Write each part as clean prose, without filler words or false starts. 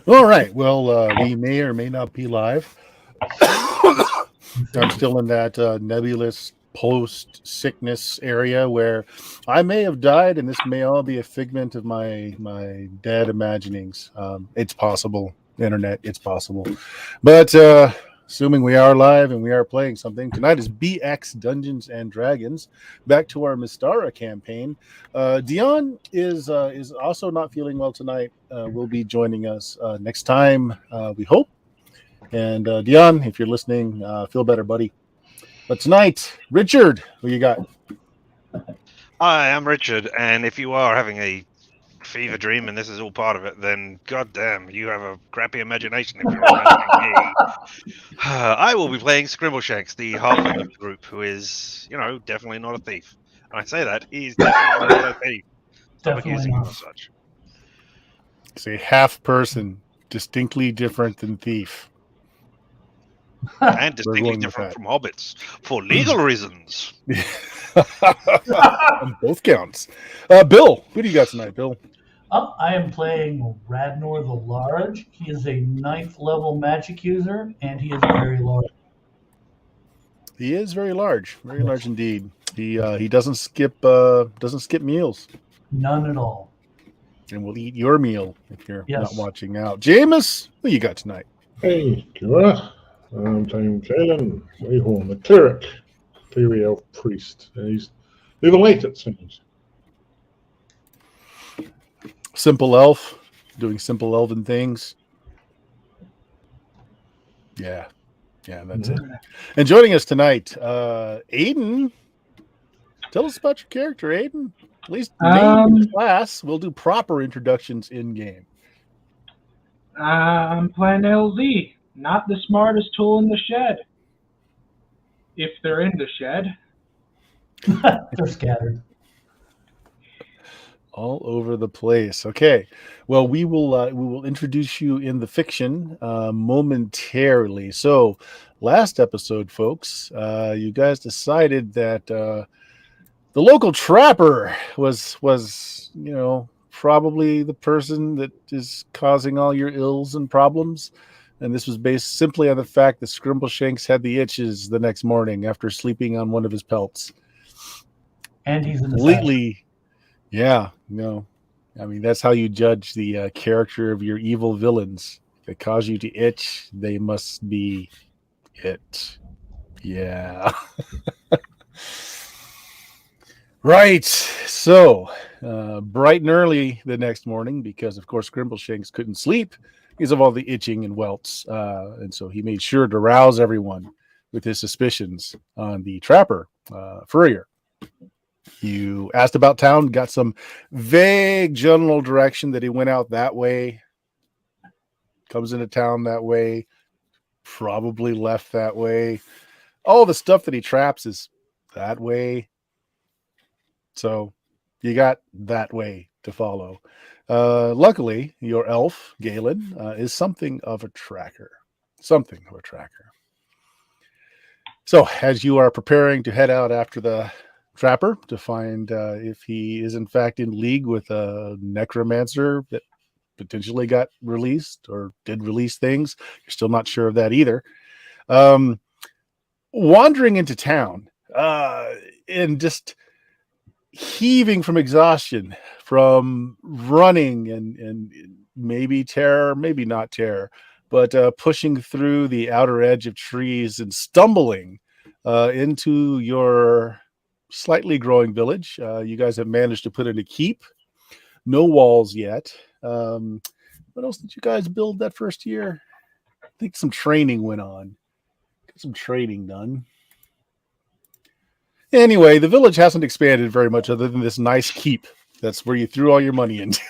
All right. Well, we may or may not be live. I'm still in that nebulous post-sickness area where I may have died, and this may all be a figment of my dead imaginings. It's possible, internet. It's possible, but assuming we are live and we are playing something tonight is BX Dungeons and Dragons. Back to our Mystara campaign. Dion is also not feeling well tonight. Will be joining us next time. We hope. And Dion, if you're listening, feel better, buddy. But tonight, Richard, who you got? Hi, I'm Richard, and if you are having a fever dream and this is all part of it, then goddamn, you have a crappy imagination if you're imagining me. I will be playing Scrimbleshanks, the halfling of the group, who is, definitely not a thief. And I say that, he's definitely not a thief. Stop Definitely accusing him not. of such. It's a half person, distinctly different than thief. And We're distinctly going with different that. from hobbits, for legal reasons. On both counts. Bill, who do you got tonight, Bill? I am playing Radnor the Large. He is a 9th level magic user, and he is very large. He is very large indeed. He doesn't skip meals, None at all. and will eat your meal if you're Yes. not watching out. Jameis, who you got tonight? Hey, Kira. I'm playing Jalen Wayhorn, the cleric, fairy elf priest. And he's even late, it seems. Simple elf, doing simple elven things. Yeah, that's it. And joining us tonight, Aiden. Tell us about your character, Aiden. At least name the class. We'll do proper introductions in game. I'm playing LZ, not the smartest tool in the shed. If they're in the shed. They're scattered. All over the place. Okay, well, we will introduce you in the fiction momentarily. So, last episode, folks, you guys decided that the local trapper was probably the person that is causing all your ills and problems. And this was based simply on the fact that Scrimbleshanks had the itches the next morning after sleeping on one of his pelts. And he's in the Completely. Yeah, no. I mean, that's how you judge the character of your evil villains. If they cause you to itch, they must be it. Yeah. Right. So, bright and early the next morning, because, of course, Scrimbleshanks couldn't sleep because of all the itching and welts. And so he made sure to rouse everyone with his suspicions on the trapper, Furrier. You asked about town, got some vague general direction that he went out that way, comes into town that way, probably left that way. All the stuff that he traps is that way. So you got that way to follow. Luckily, your elf, Galen, is something of a tracker. So as you are preparing to head out after the trapper to find if he is in fact in league with a necromancer that potentially got released or did release things, you're still not sure of that either. Wandering into town and just heaving from exhaustion from running and maybe terror, maybe not terror, but pushing through the outer edge of trees and stumbling into your slightly growing village. You guys have managed to put in a keep. No walls yet. What else did you guys build that first year? I think some training went on. Got some training done. Anyway, the village hasn't expanded very much other than this nice keep. That's where you threw all your money into.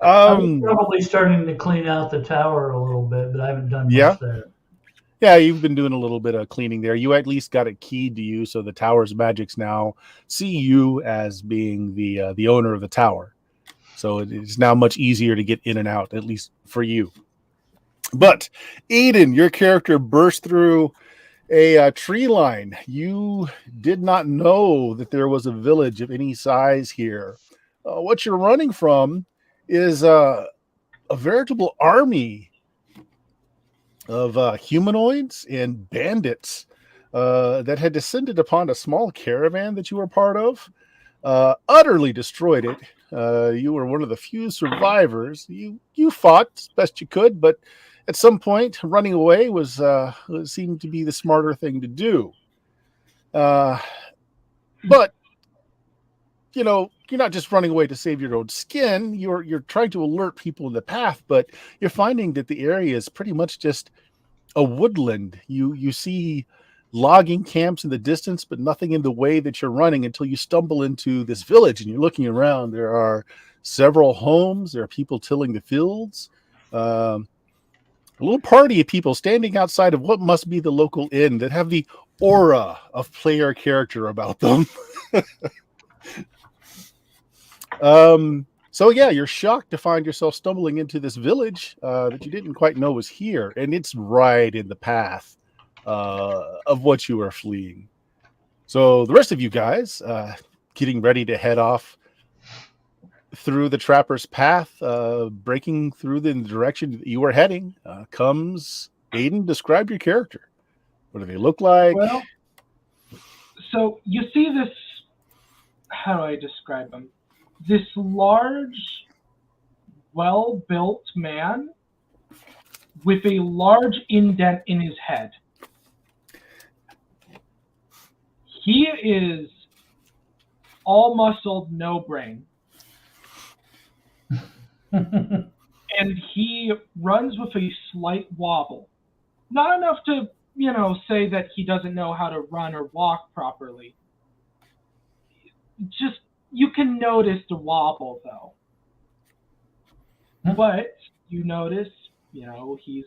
I'm probably starting to clean out the tower a little bit, but I haven't done much there. Yeah, you've been doing a little bit of cleaning there. You at least got it keyed to you, so the tower's magics now see you as being the owner of the tower. So it's now much easier to get in and out, at least for you. But Aiden, your character burst through a tree line. You did not know that there was a village of any size here. What you're running from is a veritable army of humanoids and bandits that had descended upon a small caravan that you were part of, utterly destroyed it. You were one of the few survivors. You fought as best you could, but at some point, running away was seemed to be the smarter thing to do. But you know, you're not just running away to save your own skin. You're trying to alert people in the path, but you're finding that the area is pretty much just a woodland. You see logging camps in the distance, but nothing in the way that you're running until you stumble into this village and you're looking around. There are several homes. There are people tilling the fields. A little party of people standing outside of what must be the local inn that have the aura of player character about them. So yeah, you're shocked to find yourself stumbling into this village that you didn't quite know was here, and it's right in the path of what you are fleeing. So the rest of you guys getting ready to head off through the trapper's path, breaking through the direction that you were heading, comes Aiden. Describe your character. What do they look like? Well, so you see this, how do I describe him? This large, well-built man with a large indent in his head. He is all muscle, no brain. And he runs with a slight wobble. Not enough to, say that he doesn't know how to run or walk properly. Just, you can notice the wobble, though. But you notice, he's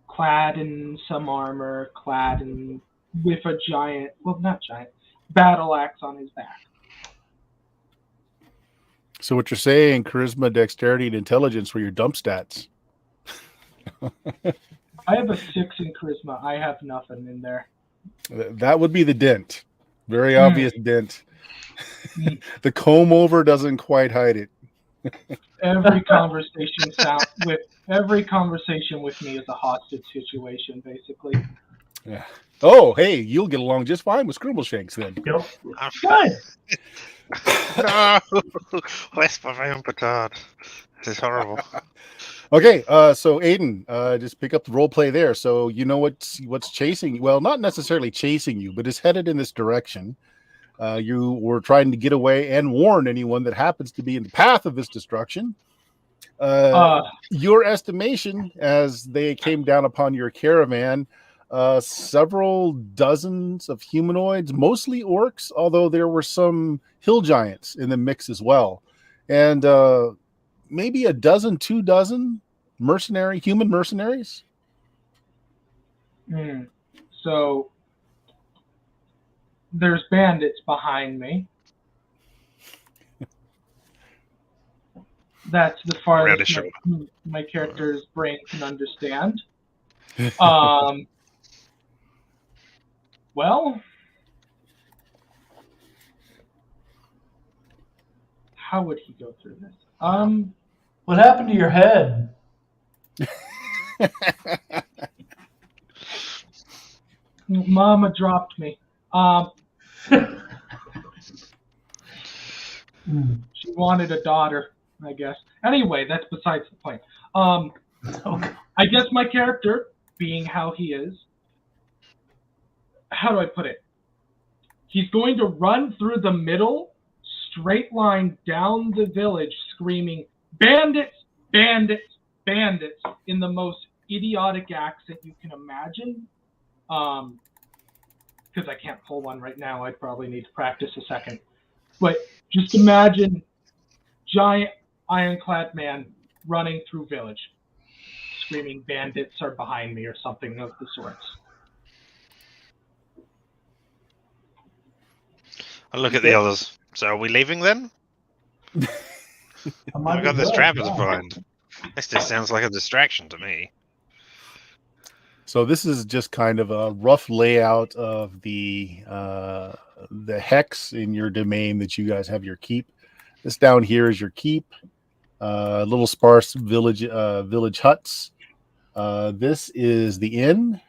clad in some armor, with a giant, well, not giant, battle axe on his back. So what you're saying, charisma, dexterity, and intelligence were your dump stats. I have a 6 in charisma. I have nothing in there. That would be the dent. Very obvious dent. The comb over doesn't quite hide it. Every conversation with me is a hostage situation, basically. Yeah. Oh, hey, you'll get along just fine with Scribbleshanks then. Yep. Good. No, whisper round Petard. This is horrible. Okay, so Aiden, just pick up the role play there. So you know what's chasing you. Well, not necessarily chasing you, but is headed in this direction. You were trying to get away and warn anyone that happens to be in the path of this destruction. Your estimation, as they came down upon your caravan, several dozens of humanoids, mostly orcs, although there were some hill giants in the mix as well. And maybe 2 dozen human mercenaries. So there's bandits behind me. That's the farthest my character's brain can understand. Well, how would he go through this? What happened to your head? Mama dropped me. She wanted a daughter, I guess. Anyway, that's besides the point. I guess my character, being how he is, how do I put it? He's going to run through the middle, straight line down the village, screaming, "Bandits! Bandits! Bandits!" in the most idiotic accent you can imagine. Because I can't pull one right now. I'd probably need to practice a second. But just imagine giant ironclad man running through village, screaming, "Bandits are behind me," or something of the sorts. I'll look at the others. So are we leaving then? We got this trapper to find. This just sounds like a distraction to me. So this is just kind of a rough layout of the hex in your domain that you guys have your keep. This down here is your keep. little sparse village huts. This is the inn.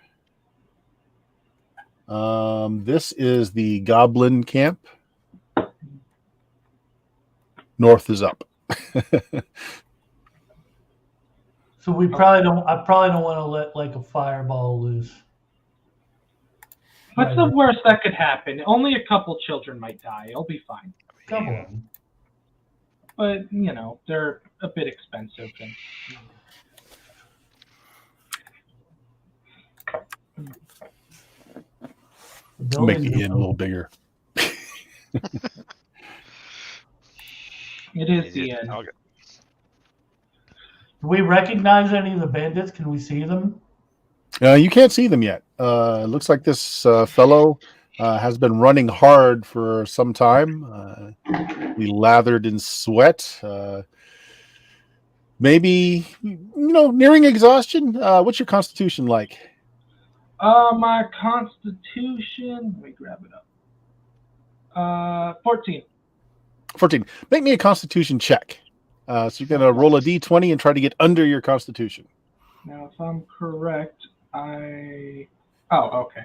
This is the goblin camp. North is up. So we probably don't. I probably don't want to let like a fireball loose. What's the worst that could happen? Only a couple children might die. It'll be fine. Couple of them. But, they're a bit expensive. And... Make the inn a little bigger. It is the end. Do we recognize any of the bandits? Can we see them? You can't see them yet. It looks like this fellow has been running hard for some time. He lathered in sweat. Maybe, nearing exhaustion. What's your constitution like? My constitution, let me grab it up. 14. 14. Make me a constitution check. So you're going to roll a d20 and try to get under your constitution. Now, if I'm correct, Oh, okay.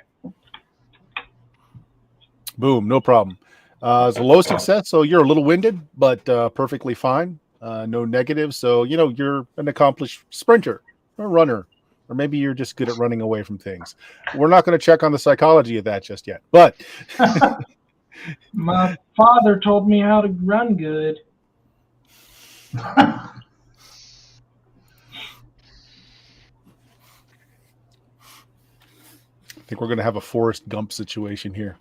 Boom, no problem. It's a low success, so you're a little winded, but perfectly fine. No negatives. So, you're an accomplished sprinter, or runner, or maybe you're just good at running away from things. We're not going to check on the psychology of that just yet, but... My father told me how to run good. I think we're going to have a Forrest Gump situation here.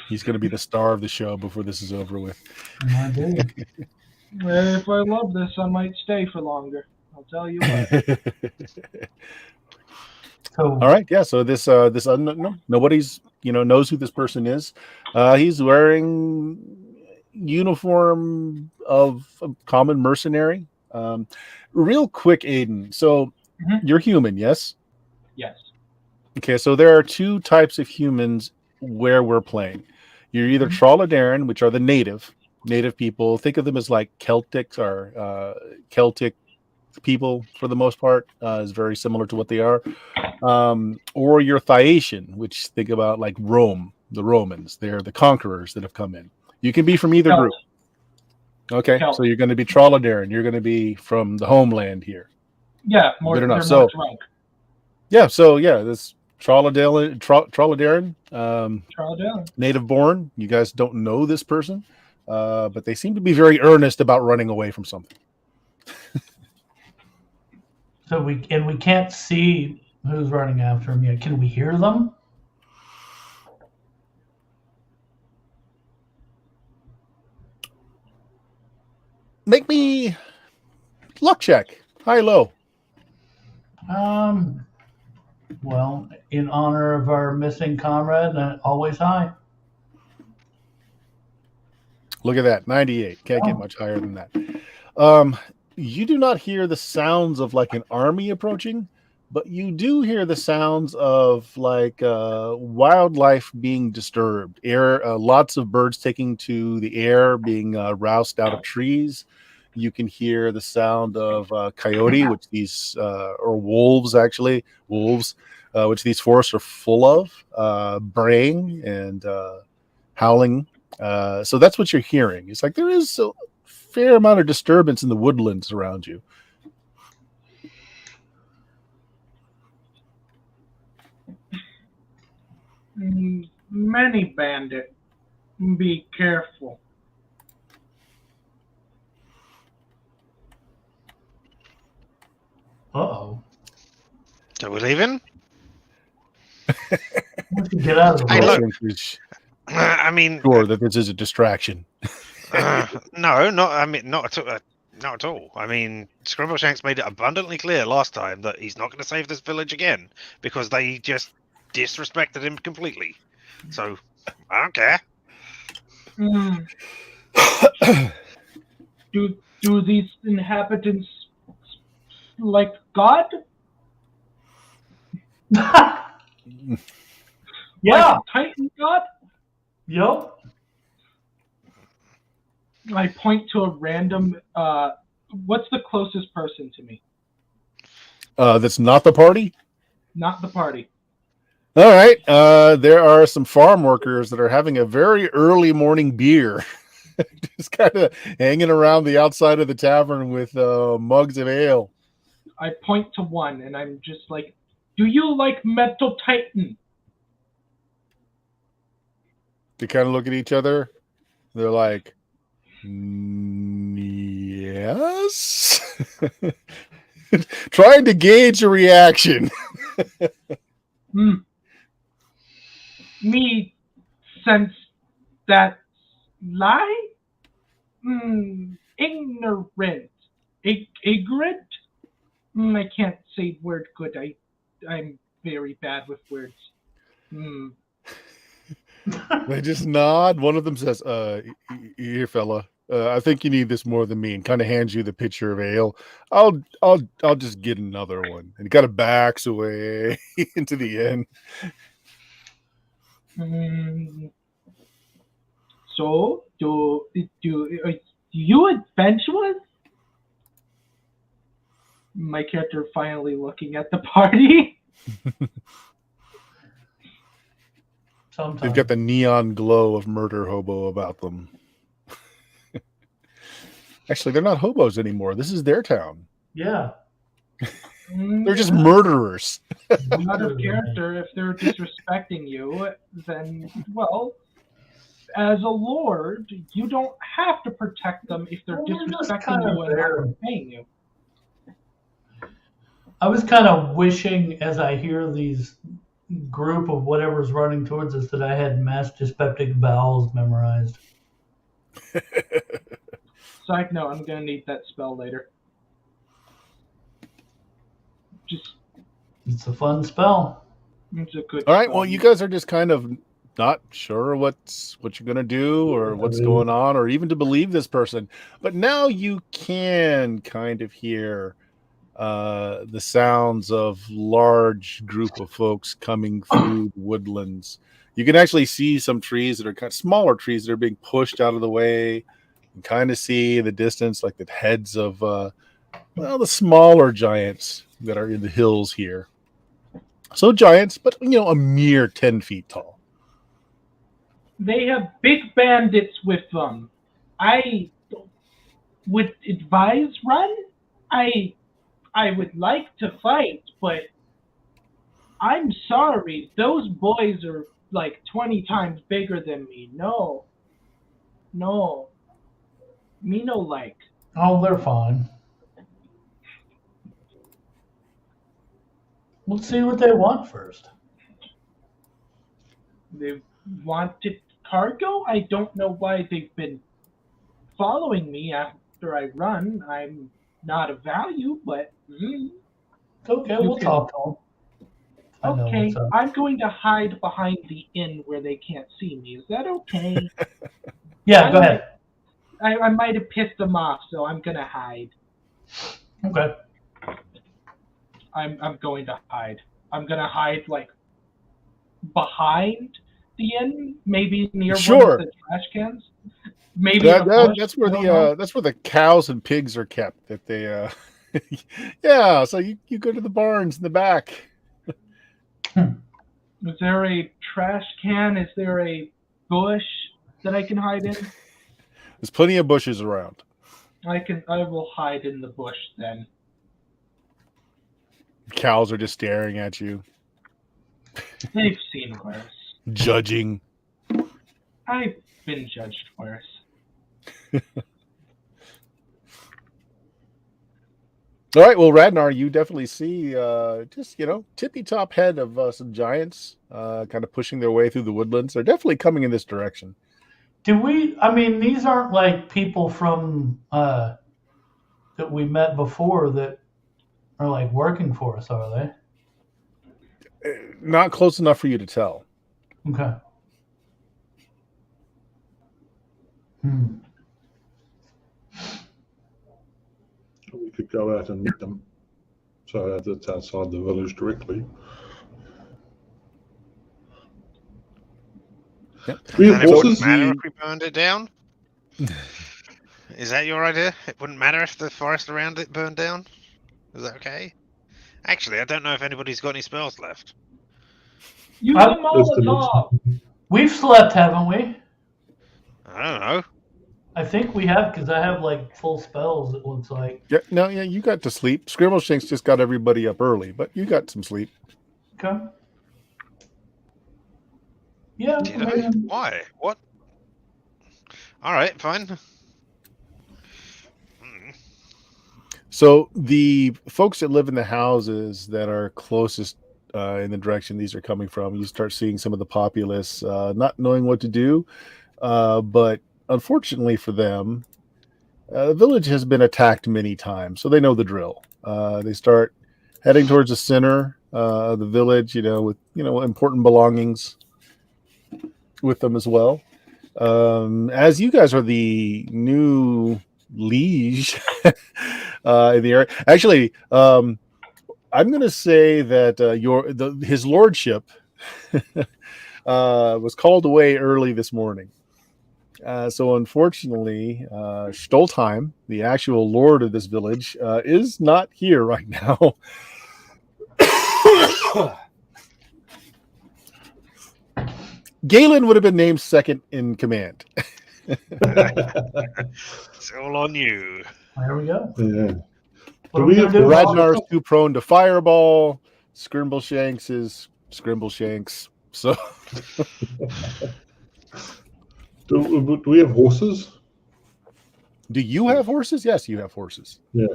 He's going to be the star of the show before this is over with. If I love this, I might stay for longer. I'll tell you what. All right, yeah. So this nobody's knows who this person is. He's wearing uniform of a common mercenary. Real quick, Aiden. So you're human, yes? Yes. Okay, so there are two types of humans where we're playing. You're either Trolladarin, which are the native people. Think of them as like Celtic or Celtic people for the most part. Is very similar to what they are. Or you're Thaatian, which think about like Rome, the Romans. They're the conquerors that have come in. You can be from either group. Okay, so you're going to be Trolladarin. You're going to be from the homeland here. Yeah, more. Good enough. So, this Trolladarin, native born. You guys don't know this person, but they seem to be very earnest about running away from something. So we can't see who's running after him yet. Can we hear them? Make me luck check. High, low. Well, in honor of our missing comrade, always high. Look at that, 98. Can't get much higher than that. You do not hear the sounds of like an army approaching, but you do hear the sounds of like wildlife being disturbed. Lots of birds taking to the air, being roused out of trees. You can hear the sound of coyote, which these or wolves, which these forests are full of, braying and howling. So that's what you're hearing. It's like there is a fair amount of disturbance in the woodlands around you. Many bandit. Be careful. Uh-oh. So we're leaving? Let's get out of the Hey, way. look. I mean, Sure that this is a distraction. no, not at all. I mean, Scrimbleshanks made it abundantly clear last time that he's not going to save this village again because they just disrespected him completely. So I don't care. Do these inhabitants like God? Yeah. Like Titan God? Yep. I point to a random What's the closest person to me? That's not the party. Not the party. All right. There are some farm workers that are having a very early morning beer, just kind of hanging around the outside of the tavern with mugs of ale. I point to one, and I'm just like, "Do you like Metal Titan?" They kind of look at each other. They're like, yes. Trying to gauge a reaction. Me sense that lie? Ignorant. Ignorant? I can't say word good. I'm very bad with words. They just nod. One of them says, here, fella, I think you need this more than me, and kind of hands you the pitcher of ale. I'll just get another one. And he kind of backs away into the inn. So, do you adventurous? My character finally looking at the party. Sometimes. They've got the neon glow of murder hobo about them. Actually, they're not hobos anymore. This is their town. Yeah. They're just murderers. Out of character, if they're disrespecting you, then, well, as a lord, you don't have to protect them if they're disrespecting you and not paying you. I was kind of wishing, as I hear these group of whatever's running towards us, that I had mass dyspeptic bowels memorized. Side note, I'm going to need that spell later. It's a fun spell. It's a good All right, spell. well, you guys are just kind of not sure what you're going to do or what's going on or even to believe this person. But now you can kind of hear the sounds of large group of folks coming through the woodlands. You can actually see some trees that are kind of smaller trees that are being pushed out of the way, and kind of see in the distance like the heads of the smaller giants that are in the hills here. So giants, but a mere 10 feet tall. They have big bandits with them. I would advise run. I would like to fight, but I'm sorry. Those boys are like 20 times bigger than me. No. Me no like. Oh, they're fine. Let's see what they want first. They wanted cargo? I don't know why they've been following me after I run. I'm not of value, but... Okay, we'll talk to them. Okay, I'm going to hide behind the inn where they can't see me. Is that okay? Yeah, go ahead. I might have pissed them off, so I'm going to hide. Okay. I'm going to hide. I'm going to hide, like, behind the inn, maybe near one of the trash cans. Maybe that's where the cows and pigs are kept. That they, yeah. So you go to the barns in the back. Is there a trash can? Is there a bush that I can hide in? There's plenty of bushes around. I will hide in the bush then. Cows are just staring at you. They've seen worse. Judging. I've been judged worse. All right, well, Radnar, you definitely see just, tippy top head of some giants kind of pushing their way through the woodlands. They're definitely coming in this direction. These aren't like people from that we met before that are like working for us, are they? Not close enough for you to tell. Okay. We could go out and meet them. So that's outside the village directly. Yep. And it wouldn't matter if we burned it down? Is that your idea? It wouldn't matter if the forest around it burned down? Is that okay? Actually, I don't know if anybody's got any spells left. Use I- a Molotov. We've slept, haven't we? I don't know. I think we have because I have like full spells. It looks like. Yeah, no, yeah, you got to sleep. Scrimbleshanks just got everybody up early, but you got some sleep. Okay. Yeah. Did I I? mean, Why? What? All right, fine. Hmm. So the folks that live in the houses that are closest in the direction these are coming from, you start seeing some of the populace not knowing what to do. But unfortunately for them, the village has been attacked many times, so they know the drill. They start heading towards the center of the village, with important belongings with them as well. As you guys are the new liege in the area, actually, I'm going to say that his lordship was called away early this morning. So unfortunately, Stoltheim, the actual lord of this village, is not here right now. Galen would have been named second in command. It's all on you. there we go. Yeah. What Do are we we have gonna do? Ragnar's too prone to fireball. Scrimbleshanks is Scrimbleshanks. So Do we have horses? do you have horses? Yes, you have horses. Yeah.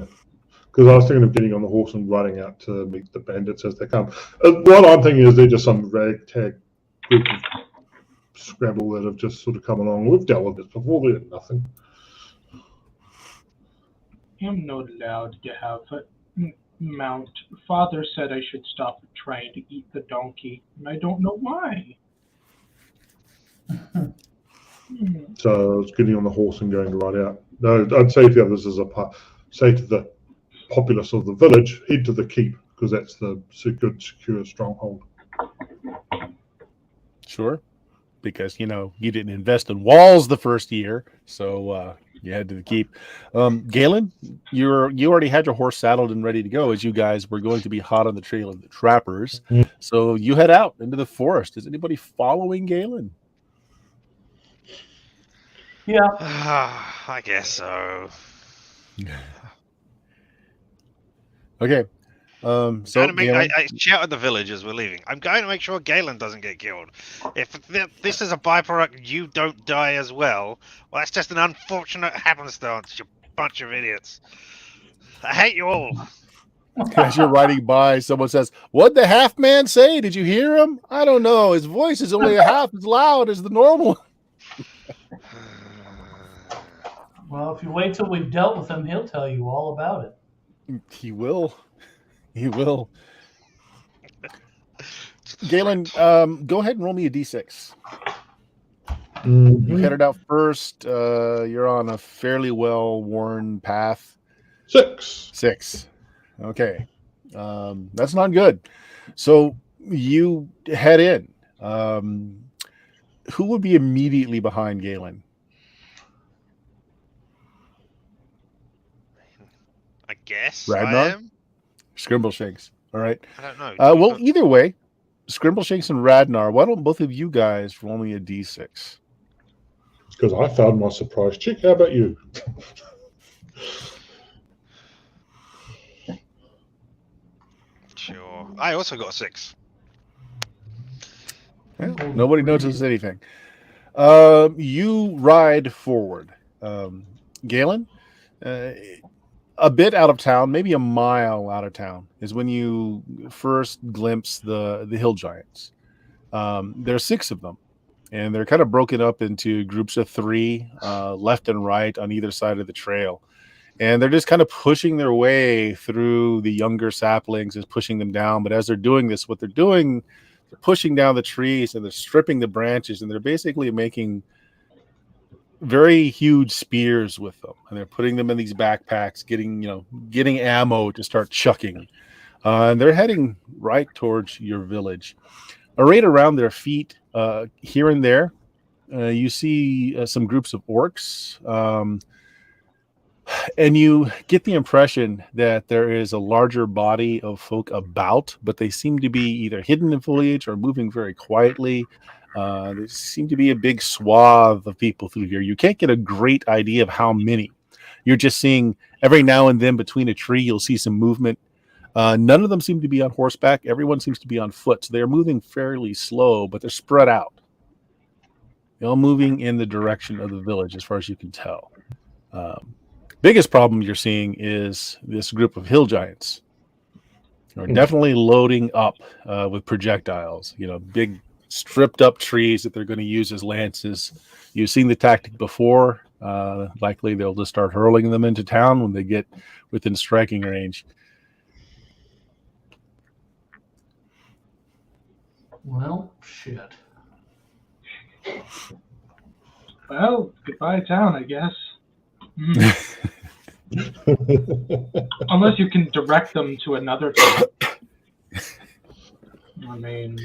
Because I was thinking of getting on the horse and riding out to meet the bandits as they come. What I'm thinking is they're just some ragtag group of scrabble that have just sort of come along. We've dealt with this before. They're nothing. I'm not allowed to have a mount. Father said I should stop trying to eat the donkey, and I don't know why. So it's getting on the horse and going to ride out. No, I'd say to the others say to the populace of the village, head to the keep because that's the good, secure stronghold. Sure. Because, you didn't invest in walls the first year. So you had to keep. Galen, you already had your horse saddled and ready to go as you guys were going to be hot on the trail of the trappers. Mm. So you head out into the forest. Is anybody following Galen? Yeah. I guess so. Okay. So Galen, I shout at the village as we're leaving. I'm going to make sure Galen doesn't get killed. If this is a byproduct, you don't die as well. Well, that's just an unfortunate happenstance. You bunch of idiots. I hate you all. as you're riding by, someone says, "What'd the half man say? Did you hear him? I don't know. His voice is only a half as loud as the normal." Well, if you wait till we've dealt with him, he'll tell you all about it. He will. He will. Galen, go ahead and roll me a d6. You headed out first. You're on a fairly well-worn path. 6. 6. Okay. That's not good. So you head in. Who would be immediately behind Galen? I guess Ragnar? I am. Scrimbleshanks. All right. I don't know. Well, either way, Scrimbleshanks and Radnar, why don't both of you guys roll me a d6? Because I found my surprise chick. How about you? Sure. I also got a 6. Well, nobody notices anything. You ride forward. Galen, a bit out of town, maybe a mile out of town, is when you first glimpse the hill giants. There are 6 of them, and they're kind of broken up into groups of 3, left and right on either side of the trail. And they're just kind of pushing their way through the younger saplings, is pushing them down. But as they're doing this, what they're doing, they're pushing down the trees and they're stripping the branches, and they're basically making very huge spears with them, and they're putting them in these backpacks, getting ammo to start chucking. And they're heading right towards your village. Right around their feet, here and there, you see some groups of orcs. And you get the impression that there is a larger body of folk about, but they seem to be either hidden in foliage or moving very quietly. There seem to be a big swath of people through here. You can't get a great idea of how many. You're just seeing every now and then between a tree, you'll see some movement. None of them seem to be on horseback. Everyone seems to be on foot. So they're moving fairly slow, but they're spread out. They're all moving in the direction of the village, as far as you can tell. Biggest problem you're seeing is this group of hill giants. They're definitely loading up with projectiles. Big stripped up trees that they're going to use as lances. You've seen the tactic before. Likely they'll just start hurling them into town when they get within striking range. Well, shit. Well, goodbye town, I guess. Unless you can direct them to another town. I mean,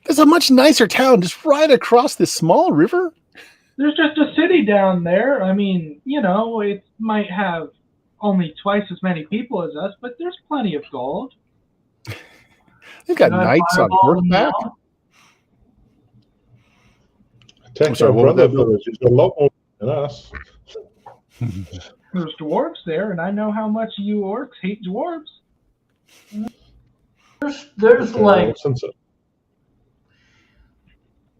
there's a much nicer town just right across this small river. There's just a city down there. I mean, it might have only twice as many people as us, but there's plenty of gold. They've got knights on horseback. Attack our brother village. He's got a lot more than us. There's dwarves there, and I know how much you orcs hate dwarves. There's like,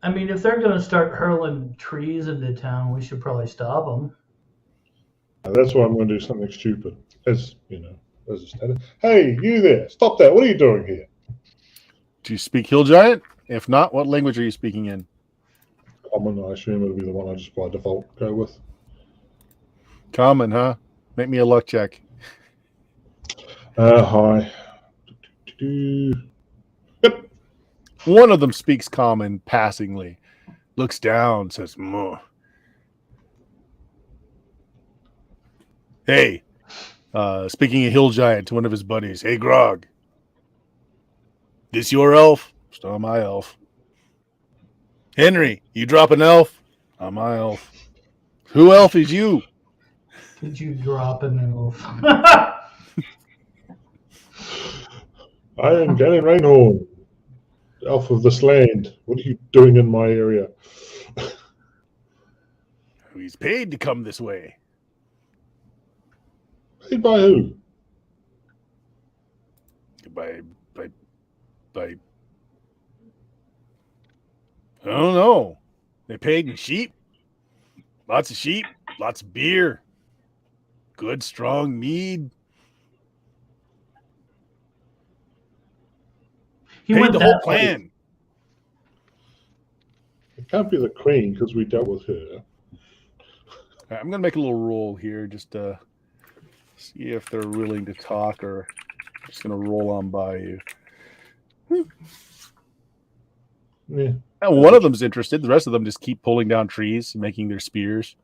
I mean, if they're going to start hurling trees into town, we should probably stop them. That's why I'm going to do something stupid. As a standard. Hey, you there! Stop that! What are you doing here? Do you speak Hill Giant? If not, what language are you speaking in? Common, I assume it'll be the one I just by default go with. Common, huh? Make me a luck check. Hi. Yep. One of them speaks common passingly, looks down, says, "Muh." Hey, speaking of Hill Giant to one of his buddies, "Hey, Grog, this your elf?" "Still my elf." "Henry, you drop an elf?" "I'm my elf." "Who elf is you?" Did you drop an elf? I am Danny Reinhorn, elf of this land. What are you doing in my area? He's paid to come this way. Paid by who? By I don't know. They paid in sheep. Lots of sheep, lots of beer. Good, strong mead. He Paid went the that whole way. plan. It can't be the queen because we dealt with her. I'm going to make a little roll here just to see if they're willing to talk, or I'm just going to roll on by you. Yeah. And one of them's interested. The rest of them just keep pulling down trees and making their spears.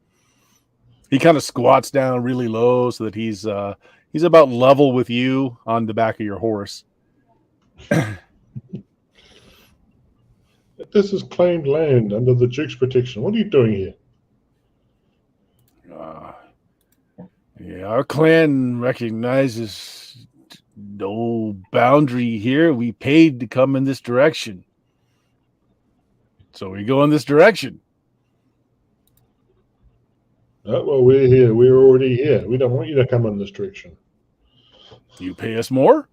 He kind of squats down really low so that he's about level with you on the back of your horse. This is claimed land under the Duke's protection. What are you doing here? Yeah, our clan recognizes no boundary here. We paid to come in this direction. So we go in this direction. Oh, well, we're here. We're already here. We don't want you to come in this direction. You pay us more?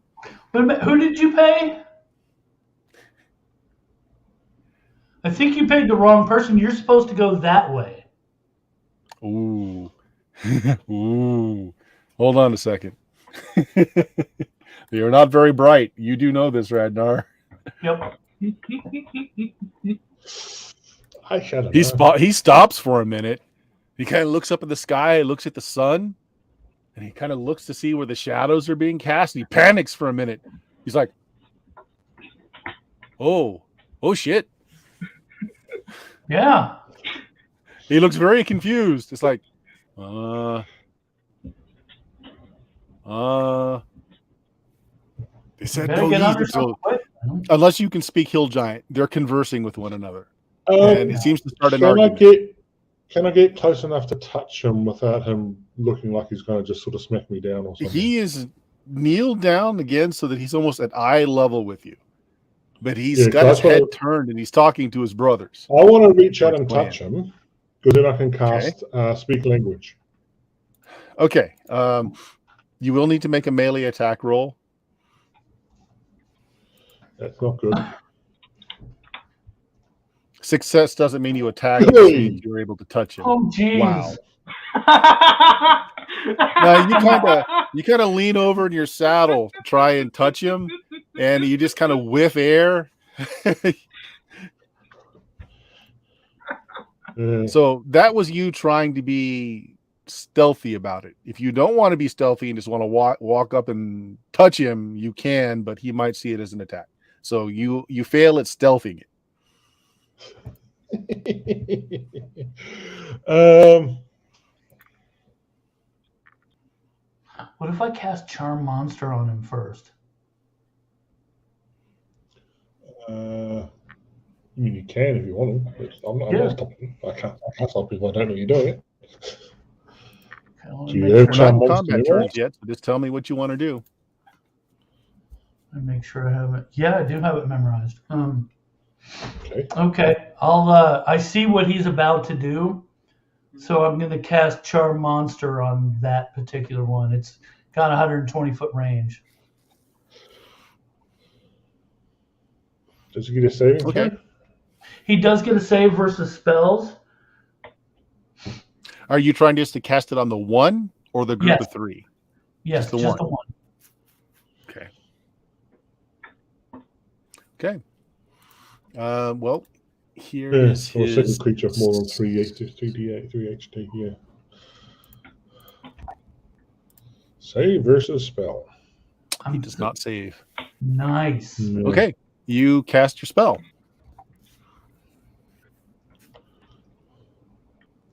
Who did you pay? I think you paid the wrong person. You're supposed to go that way. Ooh. Ooh. Hold on a second. You're not very bright. You do know this, Radnar. Yep. I shut up. He stops for a minute. He kind of looks up at the sky, looks at the sun, and he kind of looks to see where the shadows are being cast. He panics for a minute. He's like, oh shit. Yeah. He looks very confused. It's like, they said no use, so unless you can speak Hill Giant, they're conversing with one another. And it seems to start an argument. Can I get close enough to touch him without him looking like he's going to just sort of smack me down or something? He is kneeled down again so that he's almost at eye level with you. But he's got his head turned and he's talking to his brothers. I want to reach out and touch him because then I can cast speak language. Okay. You will need to make a melee attack roll. That's not good. Success doesn't mean you attack. It just means you're able to touch him. Oh, jeez. Wow. Now you kind of lean over in your saddle to try and touch him, and you just kind of whiff air. So that was you trying to be stealthy about it. If you don't want to be stealthy and just want to walk up and touch him, you can, but he might see it as an attack. So you fail at stealthing it. What if I cast Charm Monster on him first? I mean, you can if you want to. I'm not stopping. I can't stop people. I don't know you're doing it. Okay, Do you have Charm We're not in Monster combat turns yet, so just tell me what you want to do. I make sure I have it. Yeah, I do have it memorized. Okay. I see what he's about to do, so I'm going to cast Charm Monster on that particular one. It's got 120-foot range. Does he get a saving? Okay. He does get a save versus spells. Are you trying just to cast it on the one or the group of three? Yes, just the one. Okay. Okay. Well, here is for his... a second creature of more than 3 HP. Yeah. Save versus spell. He does not save. Nice. Yeah. Okay. You cast your spell.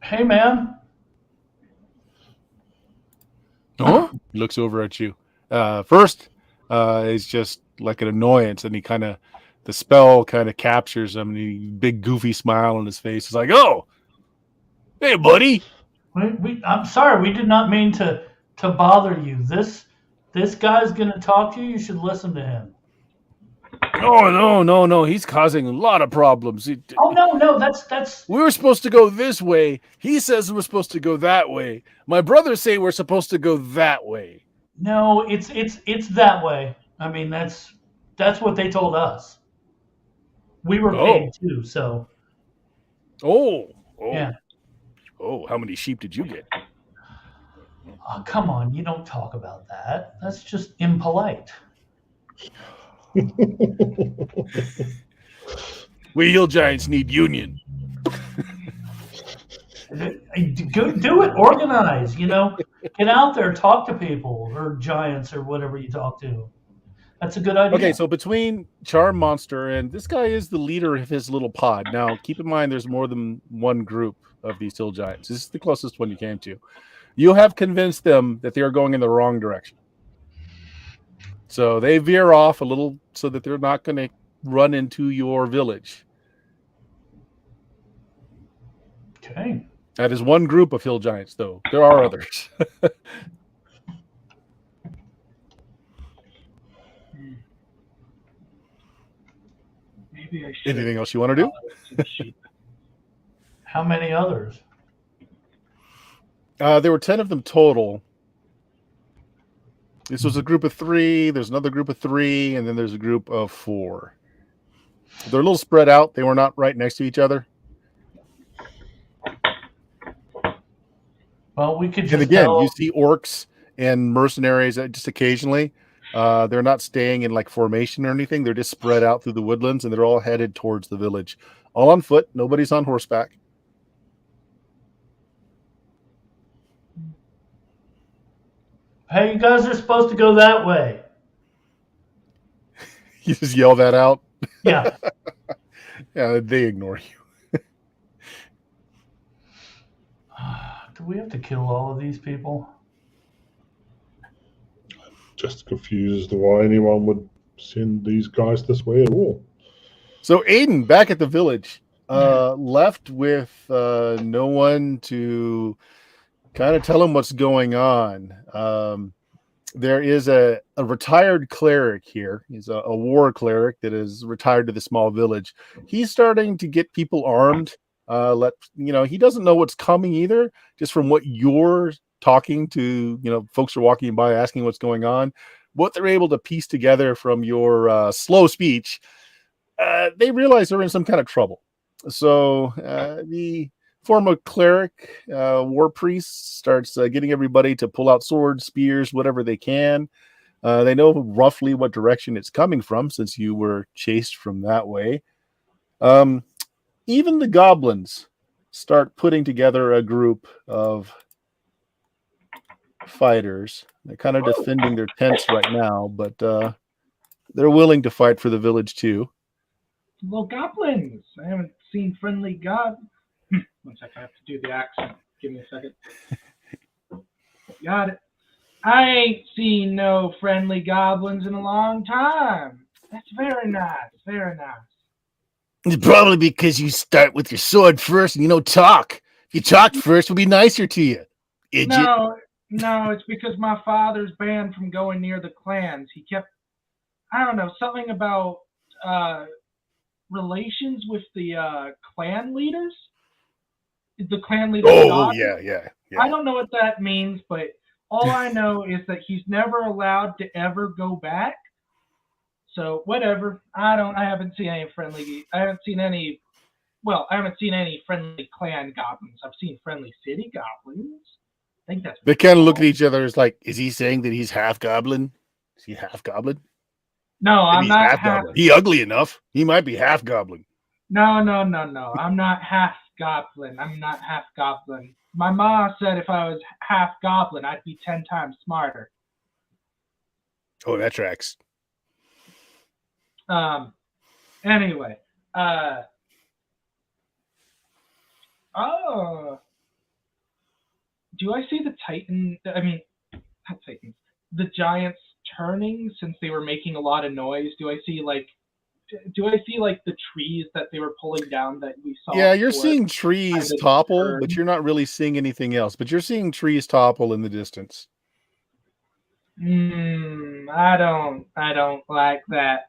Hey, man. Oh, he looks over at you. First, it's just like an annoyance, and the spell kind of captures him, and he big goofy smile on his face. It's like, oh, hey, buddy. I'm sorry, we did not mean to bother you. This guy's gonna talk to you. You should listen to him. Oh, no. He's causing a lot of problems. No. That's. We were supposed to go this way. He says we're supposed to go that way. My brothers say we're supposed to go that way. No, it's that way. I mean, that's what they told us. We were paid too, so. Oh. Yeah. Oh, how many sheep did you get? Oh, come on, you don't talk about that. That's just impolite. We hill giants need union. Do it. Organize. Get out there, talk to people or giants or whatever you talk to. That's a good idea. Okay, so between Charm Monster and this guy is the leader of his little pod. Now, keep in mind, there's more than one group of these hill giants. This is the closest one you came to. You have convinced them that they are going in the wrong direction. So they veer off a little so that they're not going to run into your village. Okay. That is one group of hill giants, though. There are others. Maybe I should. Anything else you want to do? How many others? There were 10 of them total. This was a group of 3. There's another group of 3, and then there's a group of 4. They're a little spread out. They were not right next to each other. Well, we could just. And again, you see orcs and mercenaries just occasionally. They're not staying in like formation or anything. They're just spread out through the woodlands, and they're all headed towards the village. All on foot. Nobody's on horseback. Hey, you guys are supposed to go that way. You just yell that out. Yeah. Yeah, they ignore you. Do we have to kill all of these people? Just confused as to why anyone would send these guys this way at all. So Aiden, back at the village, left with no one to kind of tell him what's going on. There is a retired cleric here. He's a war cleric that is retired to the small village. He's starting to get people armed. He doesn't know what's coming either, just from what you're talking to, folks are walking by asking what's going on. What they're able to piece together from your slow speech, they realize they're in some kind of trouble. So the former cleric, war priest, starts getting everybody to pull out swords, spears, whatever they can. They know roughly what direction it's coming from, since you were chased from that way. Even the goblins start putting together a group of fighters. They're kind of defending their tents right now, but they're willing to fight for the village too. Little goblins. I haven't seen friendly god. 1 second, I have to do the accent. Give me a second. Got it. I ain't seen no friendly goblins in a long time. That's very nice. Very nice. It's probably because you start with your sword first and you don't talk. If you talked first, we'll be nicer to you. Idiot. No, it's because my father's banned from going near the clans. He kept, I don't know, something about relations with the clan leaders. The clan leader. Oh, yeah. I don't know what that means, but all I know is that he's never allowed to ever go back. So whatever. I haven't seen any friendly. I haven't seen any friendly clan goblins. I've seen friendly city goblins. I think that's. They kind of look at each other as like, is he saying that he's half goblin? Is he half goblin? No, Maybe I'm not half goblin. He ugly enough. He might be half goblin. No. I'm not half goblin. My ma said if I was half goblin, I'd be 10 times smarter. Oh, that tracks. Anyway. Do I see the Titan? I mean, not Titans. The giants turning since they were making a lot of noise. Do I see like the trees that they were pulling down that we saw? Yeah, you're seeing trees topple, but you're not really seeing anything else. But you're seeing trees topple in the distance. I don't like that.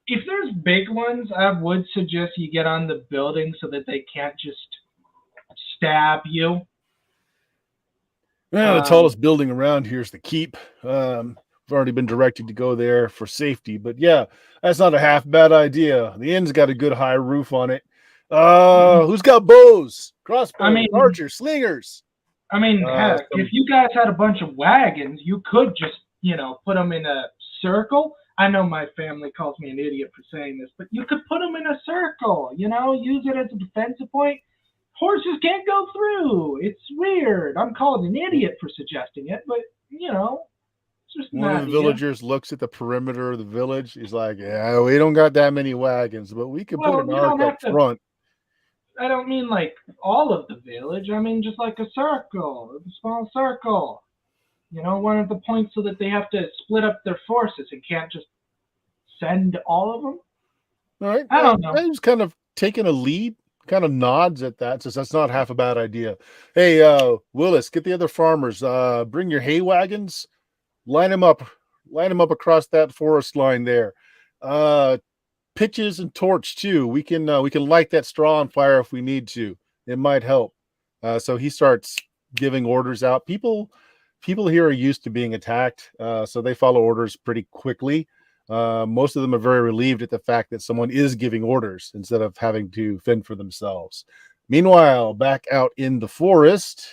If there's big ones, I would suggest you get on the building so that they can't just stab you. Well, the tallest building around here is the keep. I've already been directed to go there for safety, but yeah, that's not a half bad idea. The inn's got a good high roof on it. Who's got bows, crossbows, archers, slingers? Heck, if you guys had a bunch of wagons, you could just, put them in a circle. I know my family calls me an idiot for saying this, but you could put them in a circle, use it as a defensive point. Horses can't go through. It's weird. I'm called an idiot for suggesting it, but, it's just one of the villagers looks at the perimeter of the village. He's like, yeah, we don't got that many wagons, but we could put an arc up front. I don't mean like all of the village. I mean just like a circle, a small circle. One of the points so that they have to split up their forces and can't just send all of them. All right. I don't know. I was kind of taking a lead, kind of nods at that, says that's not half a bad idea. Hey, Willis, get the other farmers. Bring your hay wagons, line them up across that forest line there. Pitches and torch too. We can light that straw on fire if we need to. It might help. So he starts giving orders out. People here are used to being attacked, so they follow orders pretty quickly. Most of them are very relieved at the fact that someone is giving orders instead of having to fend for themselves. Meanwhile, back out in the forest,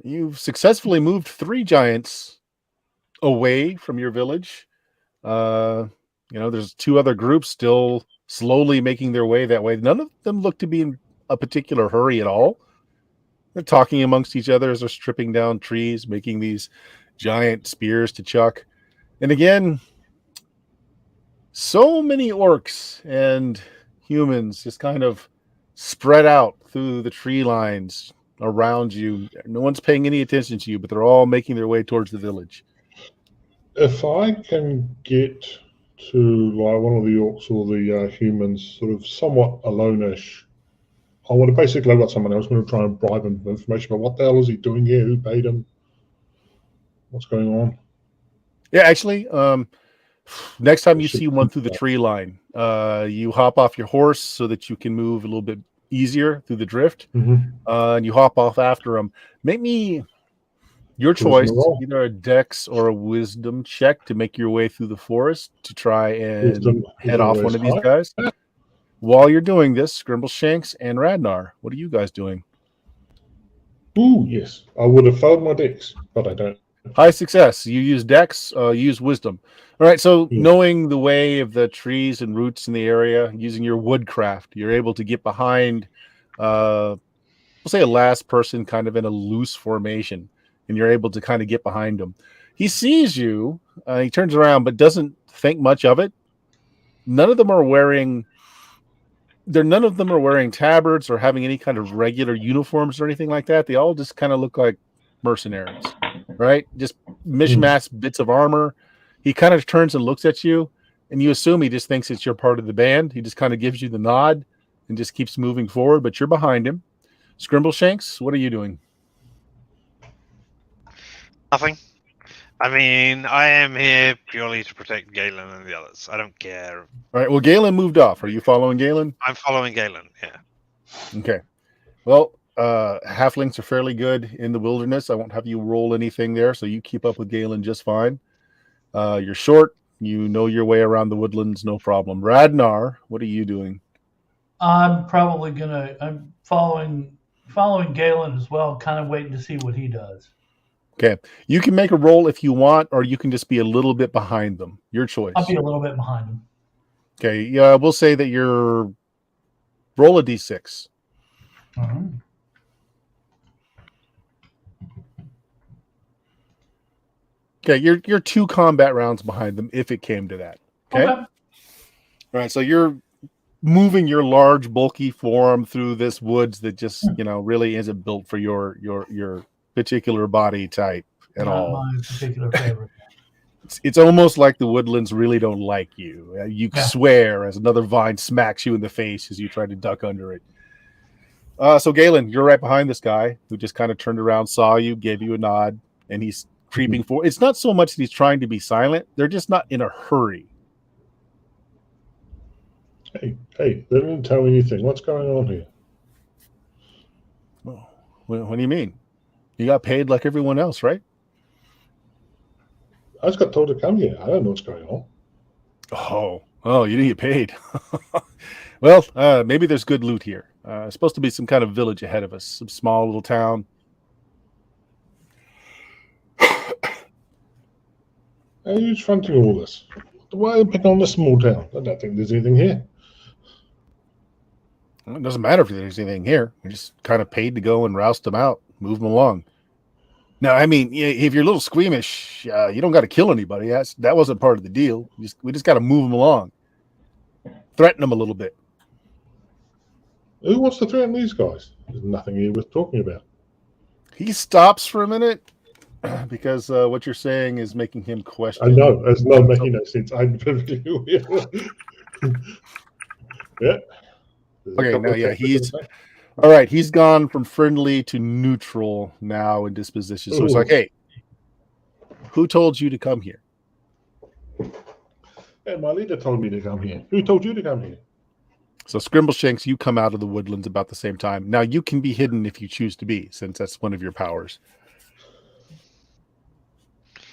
you've successfully moved 3 giants away from your village. There's 2 other groups still slowly making their way that way. None of them look to be in a particular hurry at all. They're talking amongst each other as they're stripping down trees, making these giant spears to chuck. And again, so many orcs and humans just kind of spread out through the tree lines around you. No one's paying any attention to you, but they're all making their way towards the village. If I can get to like one of the orcs or the humans, sort of somewhat alone-ish. I want to basically, I've got someone else going to try and bribe him for information about what the hell is he doing here, who paid him, what's going on. Yeah, actually, next time you see one through the tree line, you hop off your horse so that you can move a little bit easier through the drift, and you hop off after them. Make me your choice, either a dex or a wisdom check to make your way through the forest to try and head off one of these guys. While you're doing this, Grimbleshanks and Radnar, what are you guys doing? Ooh, yes. I would have failed my dex, but I don't. High success. You use dex, you use wisdom. All right, so knowing the way of the trees and roots in the area, using your woodcraft, you're able to get behind, we'll say a last person kind of in a loose formation, and you're able to kind of get behind him. He sees you, he turns around, but doesn't think much of it. None of them are wearing tabards or having any kind of regular uniforms or anything like that. They all just kind of look like mercenaries, right? Just mishmash bits of armor. He kind of turns and looks at you, and you assume he just thinks it's you're part of the band. He just kind of gives you the nod and just keeps moving forward, but you're behind him. Scrimbleshanks, what are you doing? Nothing. I mean, I am here purely to protect Galen and the others. I don't care. All right, well, Galen moved off. Are you following Galen? I'm following Galen, yeah. Okay. Well, halflings are fairly good in the wilderness. I won't have you roll anything there, so you keep up with Galen just fine. You're short. You know your way around the woodlands, no problem. Radnar, what are you doing? I'm following Galen as well, kind of waiting to see what he does. Okay. You can make a roll if you want, or you can just be a little bit behind them. Your choice. I'll be a little bit behind him. Okay. Yeah, we'll say that you're roll a d6. Mm-hmm. Okay, you're 2 combat rounds behind them if it came to that. Okay. All right, so you're moving your large, bulky form through this woods that just really isn't built for your particular body type at Not all. my particular favorite. It's almost like the woodlands really don't like you. You swear as another vine smacks you in the face as you try to duck under it. So Galen, you're right behind this guy who just kind of turned around, saw you, gave you a nod, and he's creeping forward. It's not so much that he's trying to be silent; they're just not in a hurry. Hey, they didn't tell me anything. What's going on here? Oh, what do you mean? You got paid like everyone else, right? I just got told to come here. I don't know what's going on. Oh, you didn't get paid. Well, maybe there's good loot here. It's supposed to be some kind of village ahead of us, some small little town. Who's fronting all this? Why are you picking on this small town? I don't think there's anything here. Well, it doesn't matter if there's anything here. We just kind of paid to go and roust them out, move them along. Now, I mean, if you're a little squeamish, you don't got to kill anybody. That wasn't part of the deal. We just got to move them along, threaten them a little bit. Who wants to threaten these guys? There's nothing here worth talking about. He stops for a minute because what you're saying is making him question. I know. It's not making no sense. I'm perfectly aware. Yeah. Okay, now, he's... All right, he's gone from friendly to neutral now in disposition. So it's like, hey, who told you to come here? Hey, my leader told me to come here. Who told you to come here? So Scrimbleshanks, you come out of the woodlands about the same time. Now you can be hidden if you choose to be, since that's one of your powers.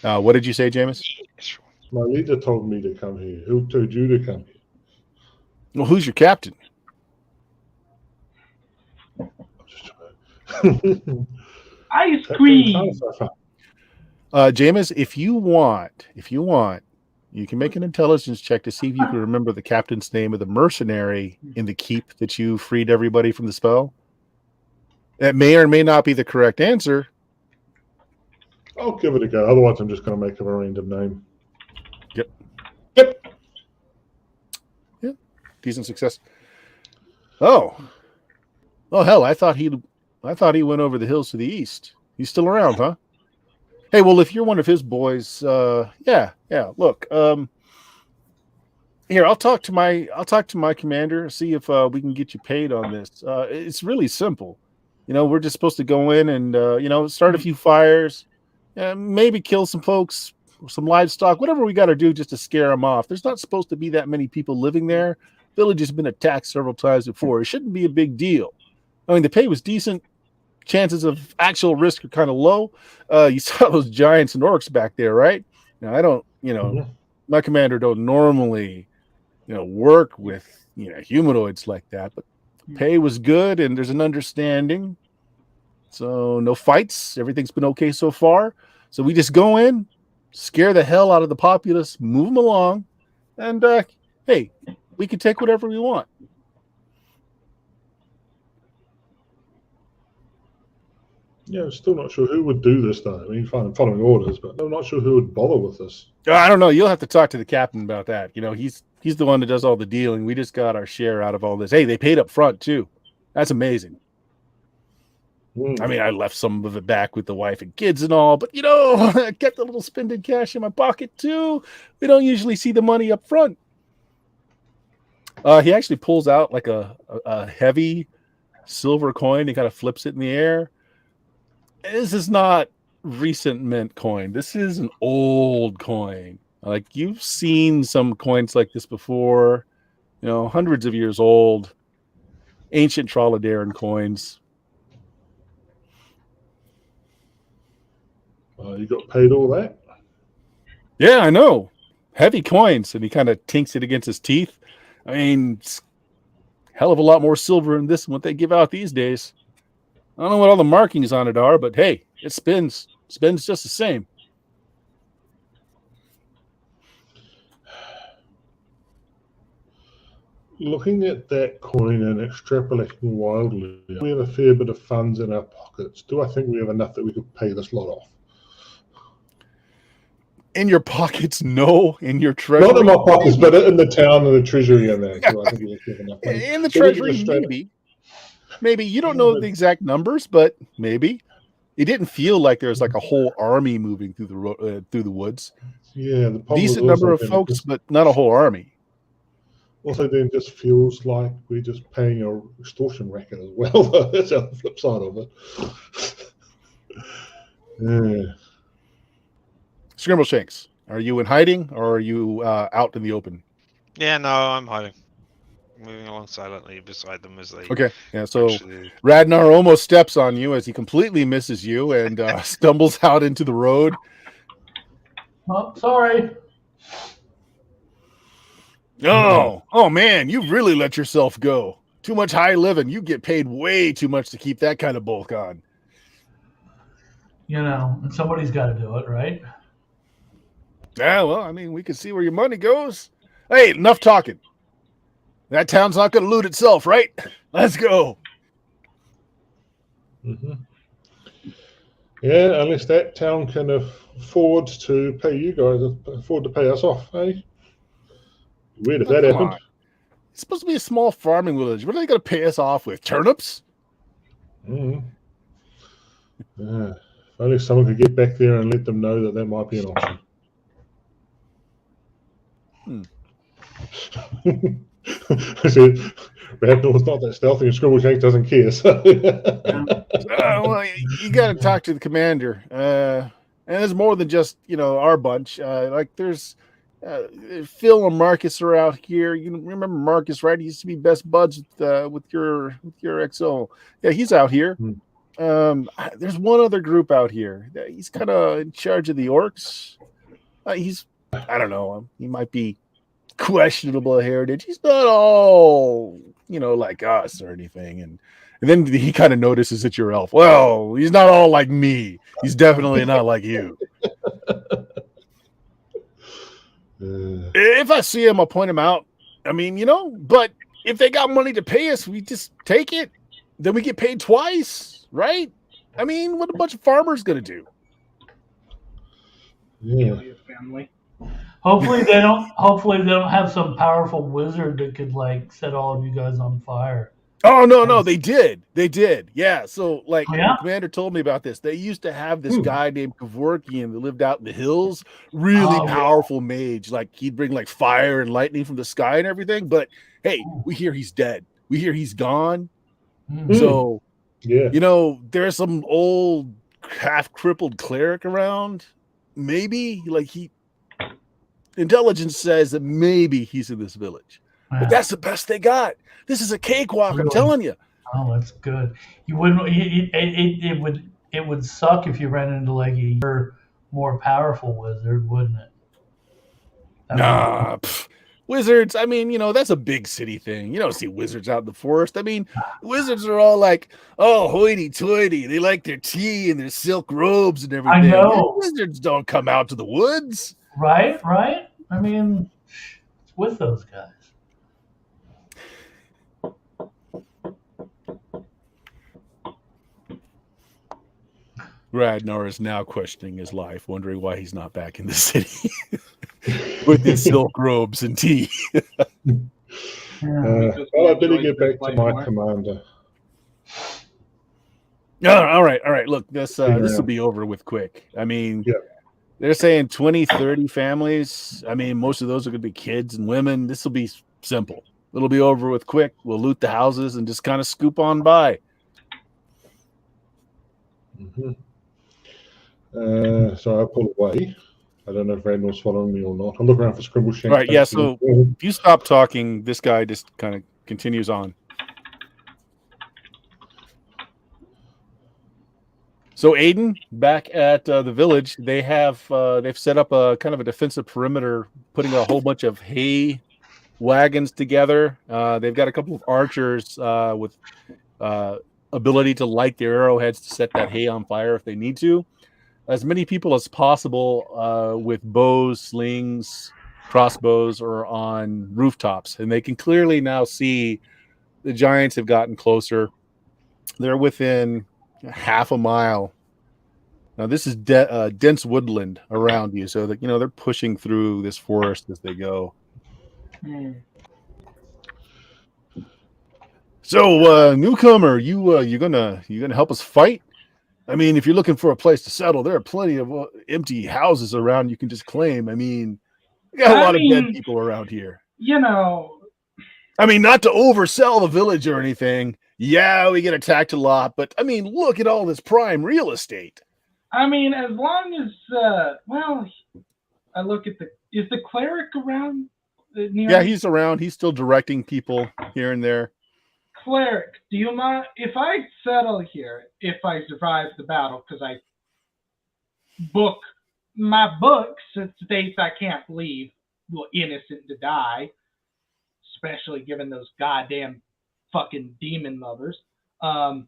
What did you say, Jameis? My leader told me to come here. Who told you to come here? Well, who's your captain? Ice cream. Jameis, if you want, you can make an intelligence check to see if you can remember the captain's name of the mercenary in the keep that you freed everybody from the spell. That may or may not be the correct answer. I'll give it a go. Otherwise, I'm just going to make up a random name. Yep. Yeah. Decent success. Oh, hell! I thought he went over the hills to the east. He's still around, huh? Hey, well, if you're one of his boys, yeah. Look, Here, I'll talk to my commander, see if we can get you paid on this. It's really simple. We're just supposed to go in and start a few fires, maybe kill some folks, some livestock, whatever we got to do just to scare them off. There's not supposed to be that many people living there. Village has been attacked several times before. It shouldn't be a big deal. I mean, the pay was decent. Chances of actual risk are kind of low. You saw those giants and orcs back there, right? Now, I don't, my commander don't normally work with humanoids like that, but pay was good and there's an understanding, so no fights, everything's been okay so far. So we just go in, scare the hell out of the populace, move them along, and hey, we can take whatever we want. Yeah, I'm still not sure who would do this though. I mean, following orders, but I'm not sure who would bother with this. I don't know. You'll have to talk to the captain about that. He's the one that does all the dealing. We just got our share out of all this. Hey, they paid up front too. That's amazing. I mean, I left some of it back with the wife and kids and all, but I kept a little spending cash in my pocket too. We don't usually see the money up front. He actually pulls out like a heavy silver coin. He kind of flips it in the air. This is not recent mint coin. This is an old coin. Like, you've seen some coins like this before, hundreds of years old, ancient Trollodaran coins. You got paid all that? Yeah, I know. Heavy coins. And he kind of tinks it against his teeth. I mean, it's a hell of a lot more silver in this than what they give out these days. I don't know what all the markings on it are, but hey, it spins. Spins just the same. Looking at that coin and extrapolating wildly, we have a fair bit of funds in our pockets. Do I think we have enough that we could pay this lot off? In your pockets, no. In your treasury, not in my pockets, but in the town and the treasury and that. So I think we have enough money. In the treasury, maybe. You don't know the exact numbers, but maybe. It didn't feel like there was like a whole army moving through the woods. Yeah, the decent number of folks, but not a whole army. Also, then just feels like we're just paying a extortion racket as well. That's the flip side of it. Yeah. Scrimbleshanks, are you in hiding or are you out in the open? Yeah, no, I'm hiding. Moving along silently beside them as they. Okay, yeah. So Radnar almost steps on you as he completely misses you and stumbles out into the road. Oh, sorry. Oh man, you've really let yourself go. Too much high living. You get paid way too much to keep that kind of bulk on. And somebody's got to do it, right? Yeah, well, I mean, we can see where your money goes. Hey, enough talking. That town's not going to loot itself, right? Let's go. Mm-hmm. Yeah, unless that town can afford to pay you guys, afford to pay us off, eh? Weird if that happened. It's supposed to be a small farming village. What are they going to pay us off with? Turnips? Mm-hmm. Yeah. If only someone could get back there and let them know that might be an option. I said, Ragnor's not that stealthy and Scrimbleshanks doesn't care. So. Well, you got to talk to the commander. And there's more than just, our bunch. There's Phil and Marcus are out here. You remember Marcus, right? He used to be best buds with your XO. Yeah, he's out here. There's one other group out here. He's kind of in charge of the orcs. I don't know. He might be questionable heritage. He's not all, like us or anything. And then he kind of notices that you're elf. Well, he's not all like me. He's definitely not like you. If I see him, I'll point him out. I mean, but if they got money to pay us, we just take it. Then we get paid twice, right? I mean, what a bunch of farmers going to do? Yeah. Family. Hopefully they don't have some powerful wizard that could set all of you guys on fire. Oh no, they did. Yeah. So like Oh, yeah? the commander told me about this. They used to have this Hmm. guy named Kevorkian that lived out in the hills, really Oh, yeah. powerful mage. Like he'd bring like fire and lightning from the sky and everything. But hey, we hear he's dead. We hear he's gone. Mm. So Yeah. there's some old half crippled cleric around. Maybe like intelligence says that maybe he's in this village. Yeah. But that's the best they got. This is a cakewalk, I'm Really? telling you. Oh, that's good. You wouldn't. It would suck if you ran into like a more powerful wizard, wouldn't it? Nah, wizards. I mean, that's a big city thing. You don't see wizards out in the forest. I mean, wizards are all like, oh, hoity-toity. They like their tea and their silk robes and everything. I know. Wizards don't come out to the woods. Right. I mean, it's with those guys. Radnar is now questioning his life, wondering why he's not back in the city with his silk robes and tea. Well, I better get back to my commander. All right. Look, this will be over with quick. I mean, they're saying 20, 30 families. I mean, most of those are going to be kids and women. This will be simple. It'll be over with quick. We'll loot the houses and just kind of scoop on by. Mm-hmm. So I pull away. I don't know if Randall's following me or not. I'm looking around for Scrimbleshanks. All right, yeah, so if you stop talking, this guy just kind of continues on. So Aiden, back at the village, they've set up a kind of a defensive perimeter, putting a whole bunch of hay wagons together. They've got a couple of archers with ability to light their arrowheads to set that hay on fire if they need to. As many people as possible with bows, slings, crossbows, or on rooftops. And they can clearly now see the giants have gotten closer. They're within half a mile. Now, this is dense woodland around you, so that they're pushing through this forest as they go. So, newcomer, you gonna help us fight? I mean, if you're looking for a place to settle, there are plenty of empty houses around you can just claim. I mean, we got a lot of dead people around here. I mean, not to oversell the village or anything. Yeah, we get attacked a lot, but I mean, look at all this prime real estate. I mean, as long as, I look at is the cleric around? Yeah, he's around. He's still directing people here and there. Cleric, do you mind if I settle here, if I survive the battle, because I book my books, it states I can't leave innocent to die, especially given those goddamn fucking demon lovers. Do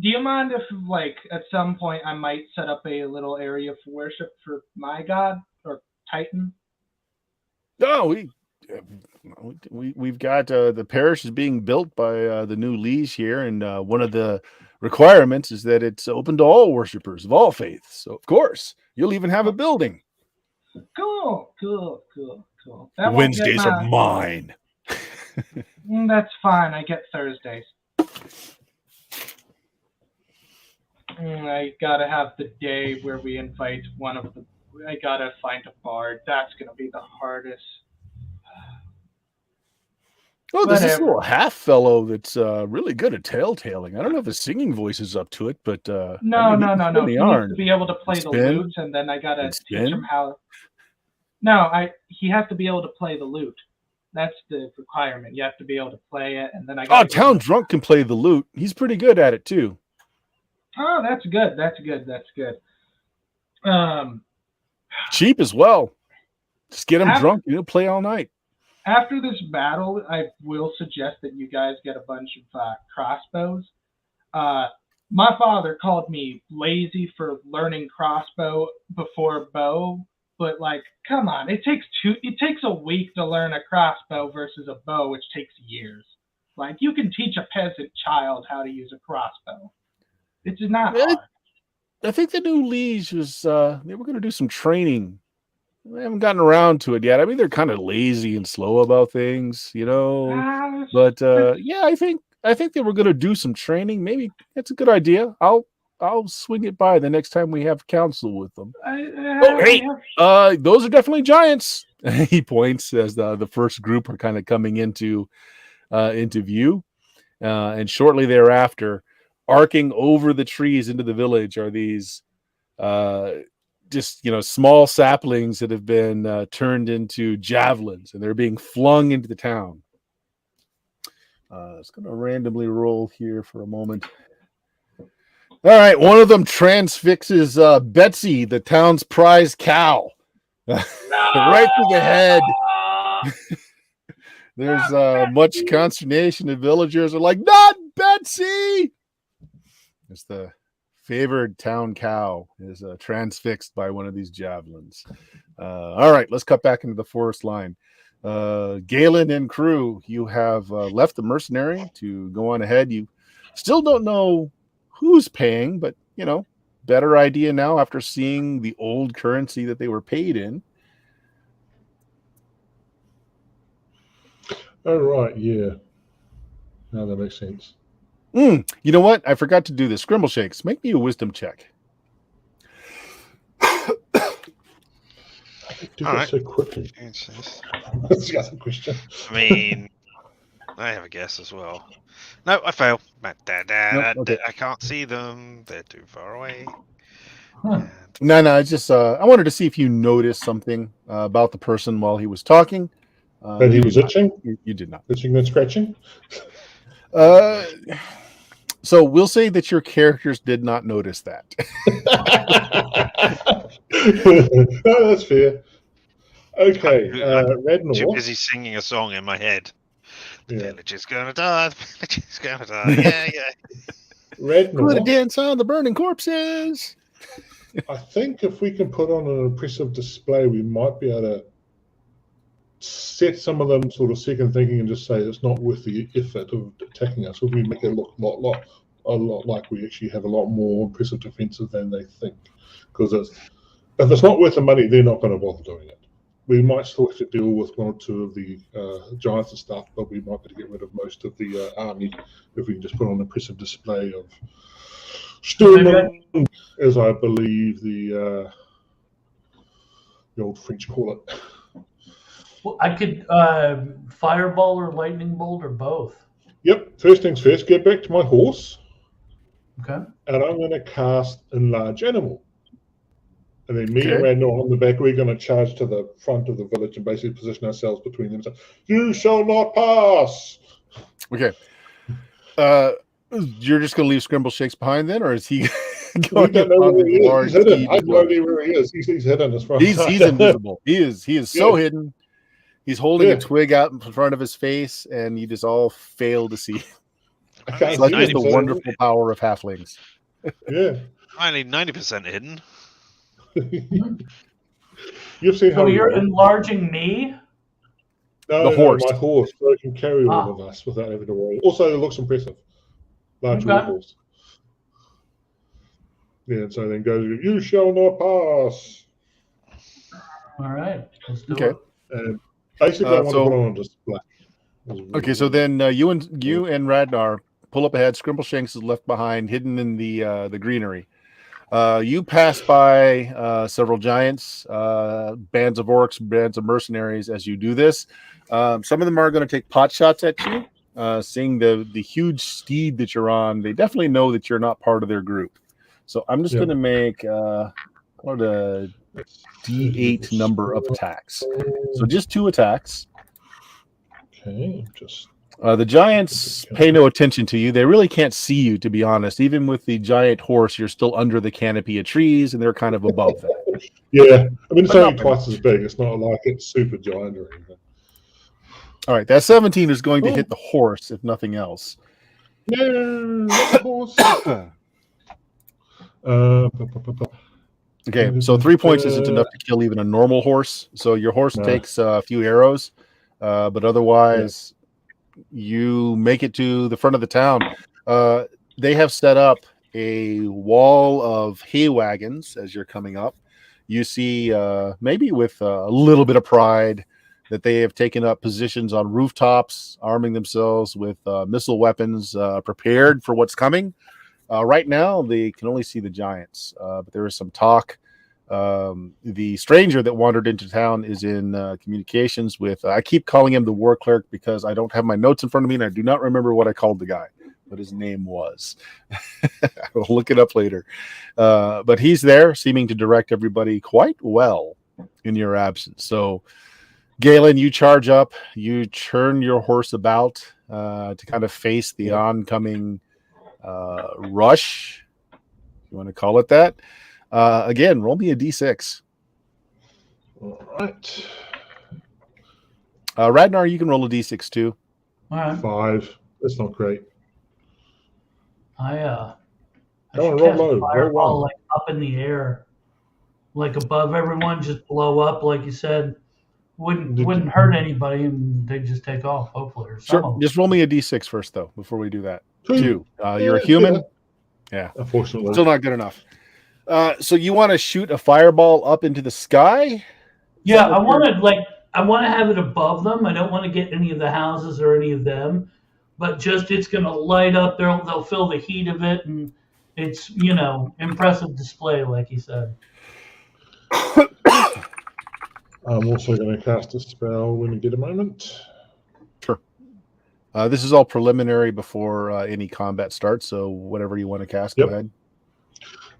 you mind if, like, at some point I might set up a little area for worship for my god or Titan? No, we've got the parish is being built by the new liege here, and one of the requirements is that it's open to all worshipers of all faiths. So of course you'll even have a building. Cool. Wednesdays are mine. That's fine. I get Thursdays. I gotta have the day where we invite I gotta find a bard. That's gonna be the hardest. Oh, there's this little half fellow that's really good at telltaling. I don't know if his singing voice is up to it, but no. He needs to be able to play the lute, and then I gotta teach him how. No, he has to be able to play the lute. That's the requirement. You have to be able to play it, and then Town Drunk can play the lute. He's pretty good at it too. Oh, that's good. Cheap as well. Just get him drunk. Play all night. After this battle, I will suggest that you guys get a bunch of crossbows. My father called me lazy for learning crossbow before bow, but like, come on, it takes a week to learn a crossbow versus a bow, which takes years. Like, you can teach a peasant child how to use a crossbow. It's not hard. I think the new liege was they were going to do some training I haven't gotten around to it yet. I mean, they're kind of lazy and slow about things, But yeah, I think they were going to do some training. Maybe that's a good idea. I'll swing it by the next time we have council with them. Those are definitely giants. He points as the first group are kind of coming into view, and shortly thereafter, arcing over the trees into the village are these just small saplings that have been turned into javelins, and they're being flung into the town. It's going to randomly roll here for a moment. All right, one of them transfixes Betsy, the town's prized cow, right through the head. There's much consternation. The villagers are like, "Not Betsy!" It's the favored town cow is transfixed by one of these javelins. All right, let's cut back into the forest line. Galen and crew, you have left the mercenary to go on ahead. You still don't know who's paying, but better idea now after seeing the old currency that they were paid in. Oh, right, yeah. Now that makes sense. You know what? I forgot to do this. Scrimble Shakes, make me a wisdom check. Do that so quickly. That's the other question. I mean, I have a guess as well. No, I fail. Nope, okay. I can't see them. They're too far away. No, it's just I wanted to see if you noticed something about the person while he was talking. But he was itching? You did not. Itching and scratching? So we'll say that your characters did not notice that. No, that's fair. Okay, Radnor. Too busy singing a song in my head. The village is gonna die. The village is gonna die. Yeah. Radnor. Put a dance on the burning corpses. I think if we can put on an impressive display, we might be able to set some of them sort of second thinking and just say it's not worth the effort of attacking us. If we make it look a lot like we actually have a lot more impressive defenses than they think, because if it's not worth the money, they're not going to bother doing it. We might still have to deal with one or two of the giants and stuff, but we might be able to get rid of most of the army if we can just put on an impressive display of Sturm, as I believe the old French call it. Well, I could fireball or lightning bolt or both. Yep. First things first, get back to my horse. Okay. And I'm going to cast Enlarge Animal. And then me and Radnor on the back, we're going to charge to the front of the village and basically position ourselves between them. So, you shall not pass. Okay. You're just going to leave Scrimble Shakes behind then, or is he going to know where he is? He's hidden. I have no idea where he is. He's hidden as far. He's invisible. He is so hidden. He's holding a twig out in front of his face, and you just all fail to see. It's like the wonderful power of halflings. Yeah. I need 90% hidden. You've seen how you're enlarging me? No, my horse, so it can carry all of us without having to worry. Also, it looks impressive. Large horse. Yeah, and so then goes, you shall not pass. All right. Let's do it. And basically, I want to put on a display. Okay, so then you and Radnar pull up ahead. Scrimble Shanks is left behind, hidden in the greenery. You pass by several giants, bands of orcs, bands of mercenaries as you do this. Some of them are going to take pot shots at you. Seeing the huge steed that you're on, they definitely know that you're not part of their group. So I'm just going to make what a D8 number of attacks. So just 2 attacks. Okay, the giants pay no attention to you. They really can't see you, to be honest. Even with the giant horse, you're still under the canopy of trees, and they're kind of above that. Yeah, I mean, it's only twice as big. It's not like it's super giant or anything. All right, that 17 is going to hit the horse, if nothing else. No, not the horse. Okay, so 3 points isn't enough to kill even a normal horse. So your horse takes a few arrows, but otherwise... You make it to the front of the town. They have set up a wall of hay wagons as you're coming up. You see, maybe with a little bit of pride, that they have taken up positions on rooftops, arming themselves with missile weapons, prepared for what's coming. Right now, they can only see the giants, but there is some talk. The stranger that wandered into town is in communications with, I keep calling him the war clerk because I don't have my notes in front of me and I do not remember what I called the guy, what his name was. I will look it up later. But he's there, seeming to direct everybody quite well in your absence. So, Galen, you charge up, you turn your horse about to kind of face the oncoming rush. You want to call it that? Again, roll me a d6. All right. Ragnar, you can roll a d6 too. All right. 5. That's not great. I Come on, should roll cast low. a Roll fireball 1. like up in the air, like above everyone, just blow up, like you said. Wouldn't hurt anybody, and they just take off. Hopefully, or some Sure. of them. Just roll me a d6 first, though, before we do that. 2. 2. You're a human. Yeah. Unfortunately. Still not good enough. So you want to shoot a fireball up into the sky? Yeah, I want to have it above them. I don't want to get any of the houses or any of them, but just it's going to light up. They'll feel the heat of it, and it's impressive display, like you said. I'm also going to cast a spell when we get a moment. Sure. This is all preliminary before any combat starts, so whatever you want to cast, go ahead.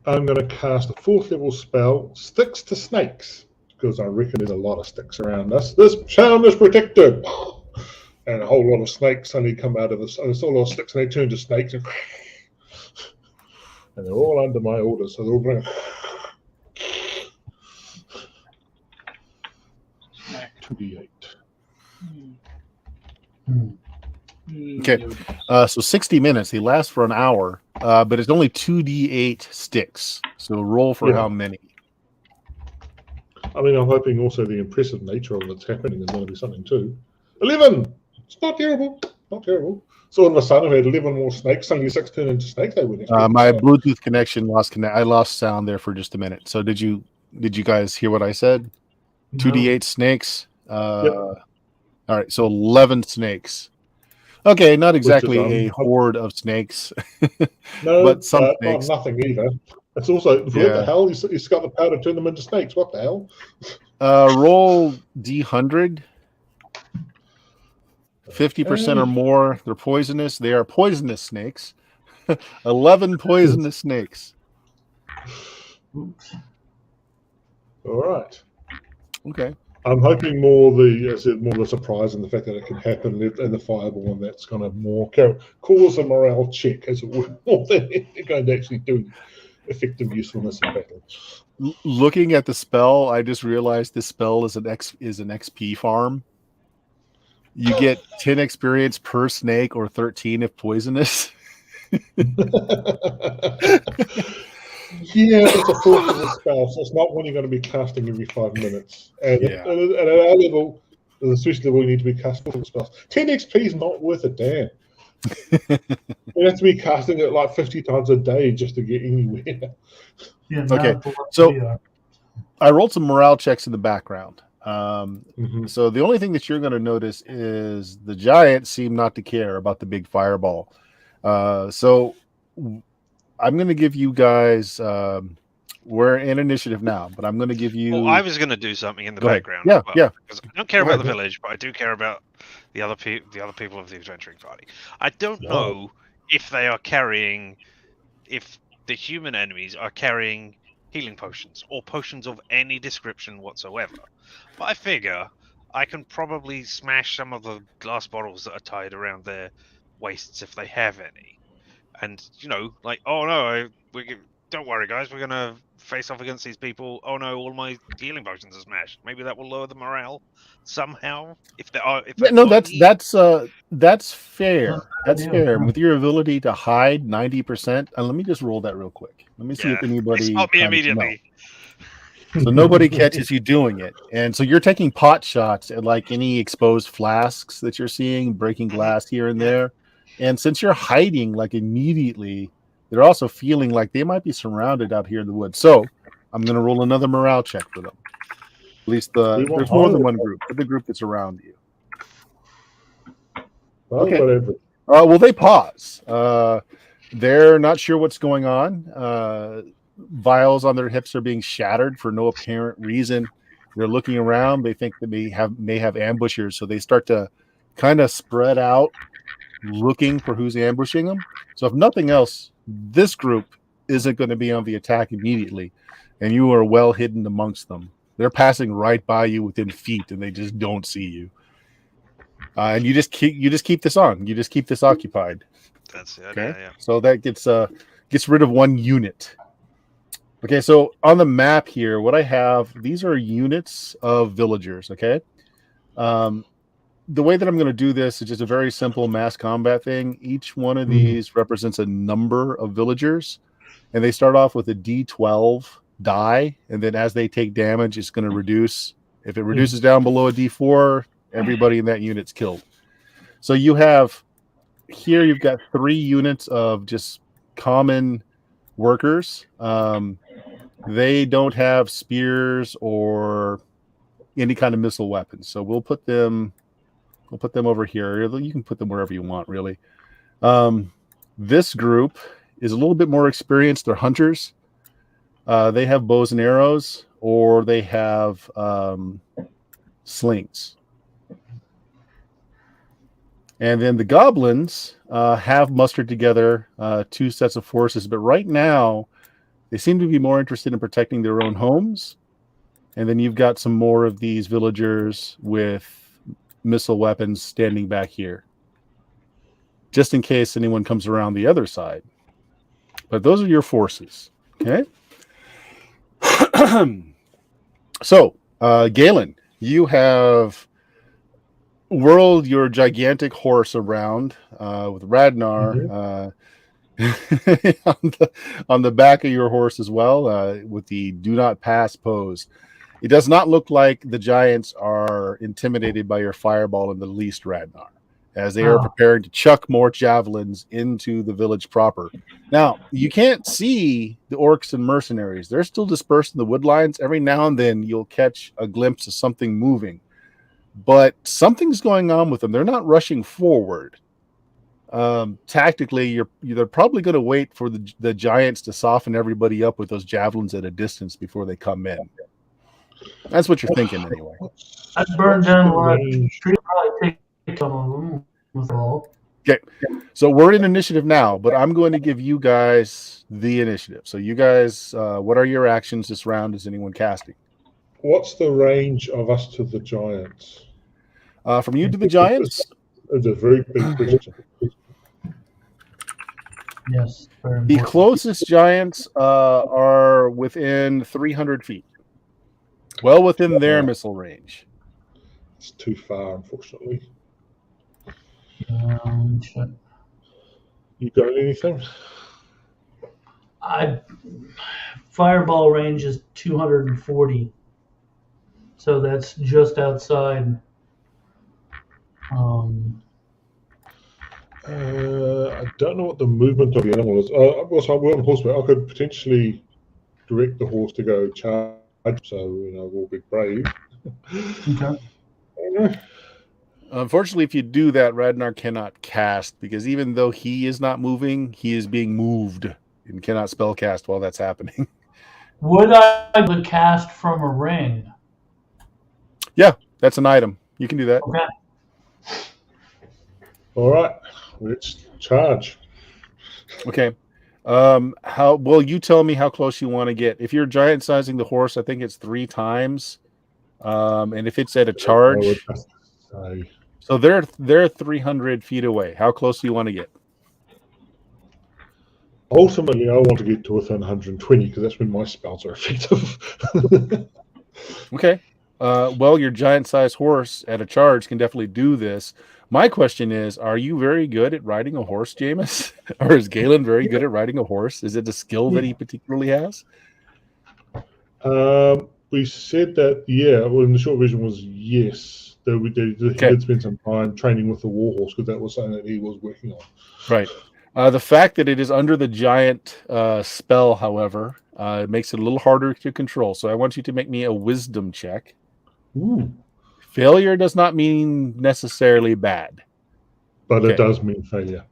I'm going to cast a 4th level spell, Sticks to Snakes, because I reckon there's a lot of sticks around us. This town is protected! And a whole lot of snakes suddenly come out of this. There's a lot of sticks and they turn to snakes, and they're all under my orders, so they're all going 2d8. Okay. So 60 minutes. They last for an hour, but it's only 2d8 sticks. So roll for how many? I mean, I'm hoping also the impressive nature of what's happening is going to be something too. 11! It's not terrible. Not terrible. So all of a sudden, we had 11 more snakes. Suddenly 6 turned into snakes. They wouldn't expect My that. Bluetooth connection I lost sound there for just a minute. So did you guys hear what I said? 2d8 snakes. All right. So 11 snakes. Okay, not exactly a horde of snakes. No, but some snakes. Nothing either. It's also, what the hell? He's got the power to turn them into snakes. What the hell? Roll D100. 50% or more. They're poisonous. They are poisonous snakes. 11 poisonous snakes. Oops. All right. Okay. I'm hoping more the surprise and the fact that it can happen and the fireball, and that's going to more cause a morale check, as it were, more than they're going to actually do effective usefulness in battle. Looking at the spell, I just realized this spell is an XP farm. You get 10 experience per snake or 13 if poisonous. Yeah, it's a 4th level spell, so it's not one you're going to be casting every 5 minutes. And at our level, the Swiss level, you need to be casting 4th level spells. 10 XP is not worth a damn. You have to be casting it like 50 times a day just to get anywhere. Yeah, okay, so I rolled some morale checks in the background. So the only thing that you're going to notice is the giants seem not to care about the big fireball. So I'm going to give you guys. We're in initiative now, but I'm going to give you. Well, I was going to do something in the background. Yeah, yeah. Because I don't care about the village, but I do care about the other people of the adventuring party. I don't know if they are carrying, if the human enemies are carrying healing potions or potions of any description whatsoever. But I figure I can probably smash some of the glass bottles that are tied around their waists if they have any. And, like, oh no, don't worry guys, we're going to face off against these people. Oh no, all my healing potions are smashed. Maybe that will lower the morale somehow. That's fair. That's fair. With your ability to hide 90%, let me just roll that real quick. Let me see if anybody spot me immediately. So nobody catches you doing it. And so you're taking pot shots at like any exposed flasks that you're seeing, breaking glass here and there. And since you're hiding like immediately, they're also feeling like they might be surrounded out here in the woods. So I'm going to roll another morale check for them. At least there's more than one group, but the group that's around you. Okay. Whatever. Well, they pause. They're not sure what's going on. Vials on their hips are being shattered for no apparent reason. They're looking around. They think that may have ambushers, so they start to kind of spread out, looking for who's ambushing them. So if nothing else, this group isn't going to be on the attack immediately, and you are well hidden amongst them. They're passing right by you within feet, and they just don't see you. And you just keep this on. You just keep this occupied. That's the idea. Okay. Yeah. So that gets rid of one unit. Okay. So on the map here, what I have, these are units of villagers. Okay. The way that I'm going to do this is just a very simple mass combat thing. Each one of these represents a number of villagers, and they start off with a D12 die, and then as they take damage, it's going to reduce. If it reduces down below a D4, everybody in that unit's killed. So you have here, you've got 3 units of just common workers. They don't have spears or any kind of missile weapons, so we'll put them over here. You can put them wherever you want, really. This group is a little bit more experienced. They're hunters. They have bows and arrows, or they have slings. And then the goblins have mustered together 2 sets of forces, but right now they seem to be more interested in protecting their own homes. And then you've got some more of these villagers with missile weapons standing back here, just in case anyone comes around the other side. But those are your forces. Okay. So, Galen, you have whirled your gigantic horse around with Radnar on the back of your horse as well, with the do not pass pose. It does not look like the giants are intimidated by your fireball in the least, Radnar, as they are prepared to chuck more javelins into the village proper. Now, you can't see the orcs and mercenaries. They're still dispersed in the woodlines. Every now and then you'll catch a glimpse of something moving, but something's going on with them. They're not rushing forward. Tactically, they're probably going to wait for the giants to soften everybody up with those javelins at a distance before they come in. That's what you're thinking, anyway. I'd burn down a lot of trees. Probably take some of them with all. Okay, so we're in initiative now, but I'm going to give you guys the initiative. So you guys, what are your actions this round? Is anyone casting? What's the range of us to the giants? From you to the giants? It's a very big question. Yes. The closest giants are within 300 feet. Well within their missile range. It's too far, unfortunately. You got anything? Fireball range is 240. So that's just outside. I don't know what the movement of the animal is. Also, I'm on horseback. I could potentially direct the horse to go charge, so we'll be brave. Okay. Unfortunately, if you do that, Radnar cannot cast, because even though he is not moving, he is being moved and cannot spell cast while that's happening. Would I cast from a ring? Yeah, that's an item. You can do that. Okay. All right, let's charge. Okay. You tell me how close you want to get. If you're giant sizing the horse, I think it's 3 times. And if it's at a charge, so they're 300 feet away. How close do you want to get? Ultimately, I want to get to within 120 because that's when my spells are effective. Okay. Your giant-sized horse at a charge can definitely do this. My question is, are you very good at riding a horse, Jameis? Or is Galen very good at riding a horse? Is it a skill that he particularly has? We said that, well, in the short version was yes. He did spend some time training with the war horse because that was something that he was working on. Right. The fact that it is under the giant spell, however, it makes it a little harder to control. So I want you to make me a wisdom check. Ooh. Failure does not mean necessarily bad. But Okay. it does mean failure.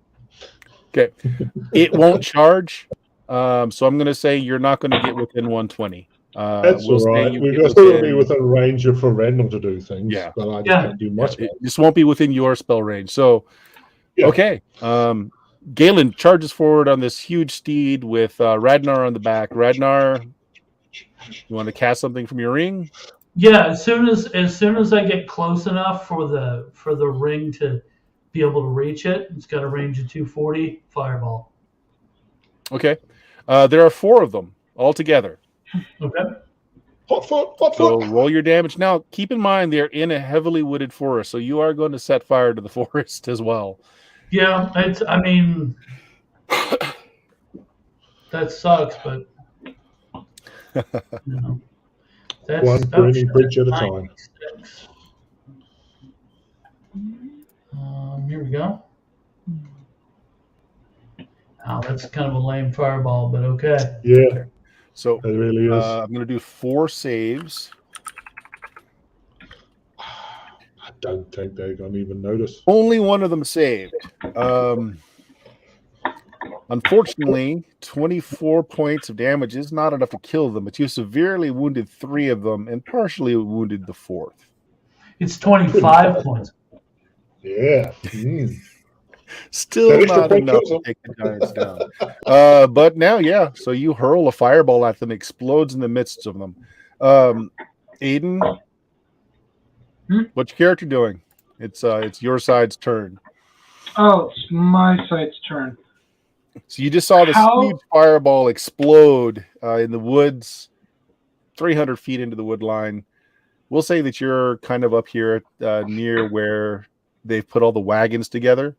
Okay. It won't charge. So I'm going to say you're not going to get within 120. That's we'll all say right. you We're get still going to be within, within range for Randall to do things. Yeah. But I just Yeah. can't do my it spell. just won't be within your spell range. So, Yeah. okay. Galen charges forward on this huge steed with Radnar on the back. Radnar, you want to cast something from your ring? Yeah, as soon as I get close enough for the ring to be able to reach it, it's got a range of 240. Fireball. Okay. There are 4 of them all together. Okay. Hot foot. So roll your damage. Now, keep in mind they're in a heavily wooded forest, so you are going to set fire to the forest as well. Yeah, I mean, that sucks, but you know, that's One burning bridge at a time. 96. Here we go. Oh, that's kind of a lame fireball, but okay. Yeah, So it really is. I'm going to do 4 saves. I don't think they're going to even notice. Only one of them saved. Unfortunately, 24 points of damage is not enough to kill them, but you severely wounded 3 of them and partially wounded the 4th. It's 25 points. Yeah. Still That extra not point enough kills to them. take the giants down. But now, yeah. So you hurl a fireball at them, explodes in the midst of them. Aiden, what's your character doing? It's your side's turn. Oh, it's my side's turn. So you just saw this huge fireball explode in the woods, 300 feet into the wood line. We'll say that you're kind of up here near where they've put all the wagons together.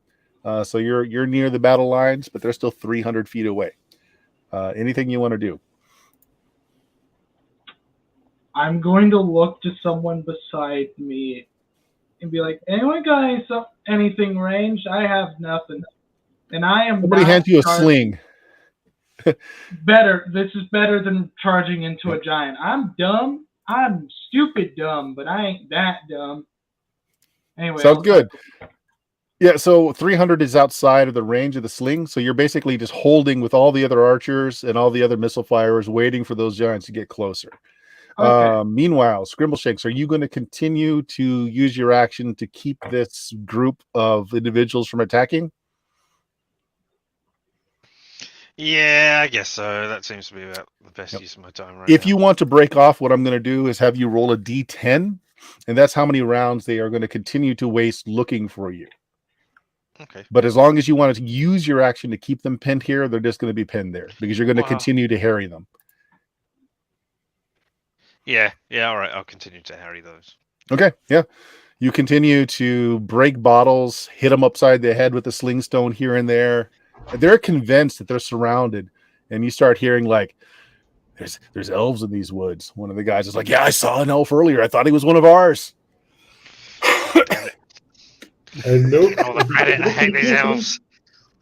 So you're near the battle lines, but they're still 300 feet away. Anything you want to do? I'm going to look to someone beside me and be like, anyone got anything ranged? I have nothing. And I am Somebody not hands you a charging. sling. Better. This is better than charging into a giant. I'm dumb. I'm stupid dumb, but I ain't that dumb. Anyway. Sounds good. Yeah, so 300 is outside of the range of the sling, so you're basically just holding with all the other archers and all the other missile firers, waiting for those giants to get closer. Okay. Meanwhile, Scrimbleshanks, are you going to continue to use your action to keep this group of individuals from attacking? Yeah, I guess so. That seems to be about the best use of my time right If now. you want to break off, what I'm going to do is have you roll a d10, and that's how many rounds they are going to continue to waste looking for you. Okay. But as long as you want to use your action to keep them pinned here, they're just going to be pinned there because you're going to continue to harry them. Yeah, all right. I'll continue to harry those. Okay, yeah. You continue to break bottles, hit them upside the head with the sling stone here and there. They're convinced that they're surrounded, and you start hearing like, "There's elves in these woods." One of the guys is like, "Yeah, I saw an elf earlier. I thought he was one of ours." And nope. Oh, the credit. I hate these elves.